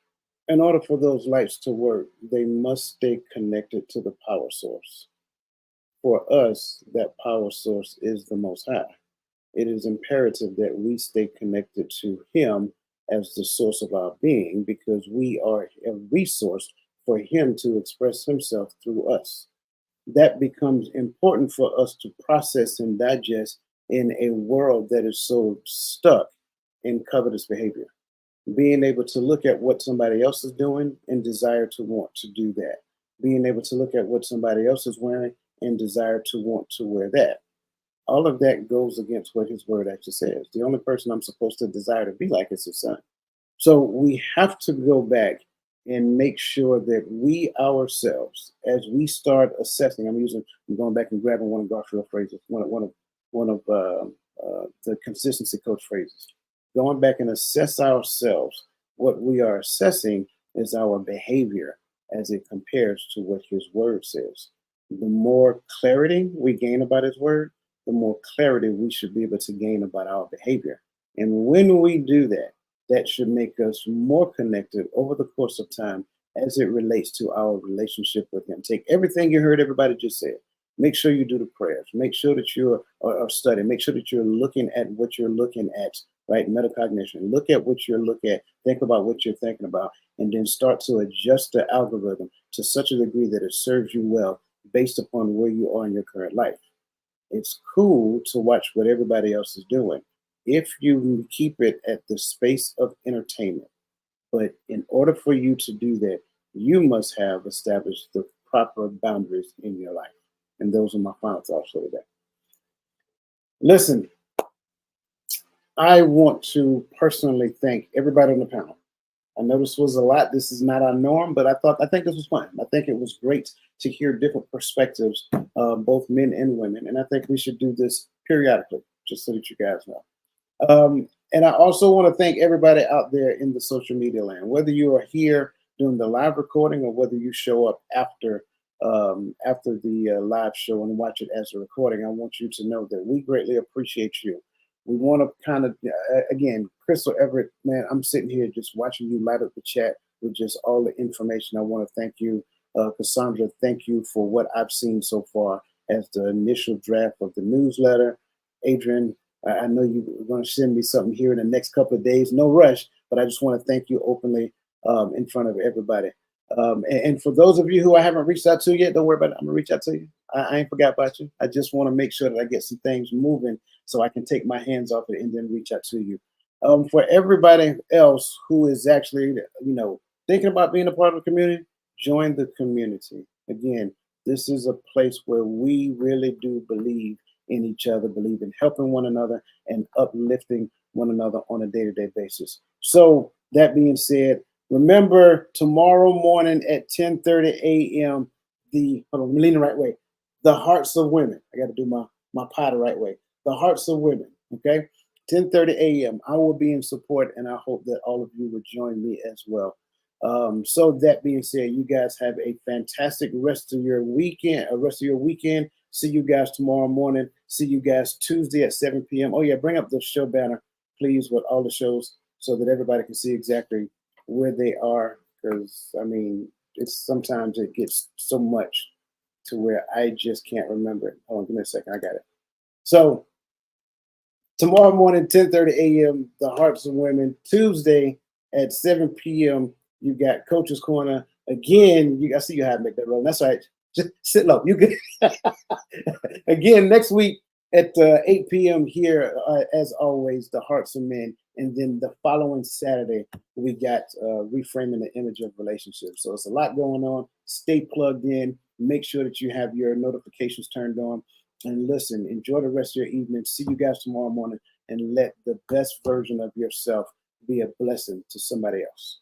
in order for those lights to work, they must stay connected to the power source. For us, that power source is the Most High. It is imperative that we stay connected to Him as the source of our being, because we are a resource for Him to express Himself through us. That becomes important for us to process and digest in a world that is so stuck in covetous behavior. Being able to look at what somebody else is doing and desire to want to do that. Being able to look at what somebody else is wearing and desire to want to wear that. All of that goes against what His word actually says. The only person I'm supposed to desire to be like is His Son. So we have to go back and make sure that we ourselves, as we start assessing, I'm going back and grabbing one of Garfield's phrases, one of the consistency coach phrases. Going back and assess ourselves. What we are assessing is our behavior as it compares to what His word says. The more clarity we gain about His word, the more clarity we should be able to gain about our behavior. And when we do that, that should make us more connected over the course of time as it relates to our relationship with Him. Take everything you heard everybody just said. Make sure you do the prayers. Make sure that you're studying. Make sure that you're looking at what you're looking at, right? Metacognition. Look at what you're looking at. Think about what you're thinking about, and then start to adjust the algorithm to such a degree that it serves you well based upon where you are in your current life. It's cool to watch what everybody else is doing if you keep it at the space of entertainment. But in order for you to do that, you must have established the proper boundaries in your life. And those are my final thoughts for today. Listen, I want to personally thank everybody on the panel. I know this was a lot. This is not our norm, but I think this was fun. I think it was great to hear different perspectives, both men and women. And I think we should do this periodically, just so that you guys know. And I also want to thank everybody out there in the social media land, whether you are here doing the live recording or whether you show up after the live show and watch it as a recording. I want you to know that we greatly appreciate you. We want to kind of, again, Crystal Everett, man, I'm sitting here just watching you light up the chat with just all the information. I want to thank you. Cassandra, thank you for what I've seen so far as the initial draft of the newsletter. Adrian, I know you're going to send me something here in the next couple of days. No rush, but I just want to thank you openly in front of everybody. And for those of you who I haven't reached out to yet, don't worry about it. I'm going to reach out to you. I ain't forgot about you. I just want to make sure that I get some things moving so I can take my hands off it and then reach out to you. For everybody else who is actually, thinking about being a part of the community, join the community. Again, this is a place where we really do believe in each other, believe in helping one another and uplifting one another on a day-to-day basis. So that being said, remember tomorrow morning at 10:30 a.m. Hold on, I'm leaning the right way. The Hearts of Women. I got to do my pie the right way. The Hearts of Women. Okay, 10:30 a.m. I will be in support, and I hope that all of you will join me as well. So that being said, you guys have a fantastic rest of your weekend. See you guys tomorrow morning. See you guys Tuesday at 7 p.m. Oh yeah, bring up the show banner, please, with all the shows so that everybody can see exactly where they are. Because I mean, sometimes it gets so much to where I just can't remember it. Hold on, give me a second. I got it. So tomorrow morning, 10:30 a.m., the Hearts of Women. Tuesday at 7 p.m., you got Coach's Corner. Again, I see you have to make that roll. That's right. Just sit low. You good. Again, next week at 8 p.m. here, as always, the Hearts of Men. And then the following Saturday, we got Reframing the Image of Relationships. So it's a lot going on. Stay plugged in. Make sure that you have your notifications turned on. And listen, enjoy the rest of your evening. See you guys tomorrow morning. And let the best version of yourself be a blessing to somebody else.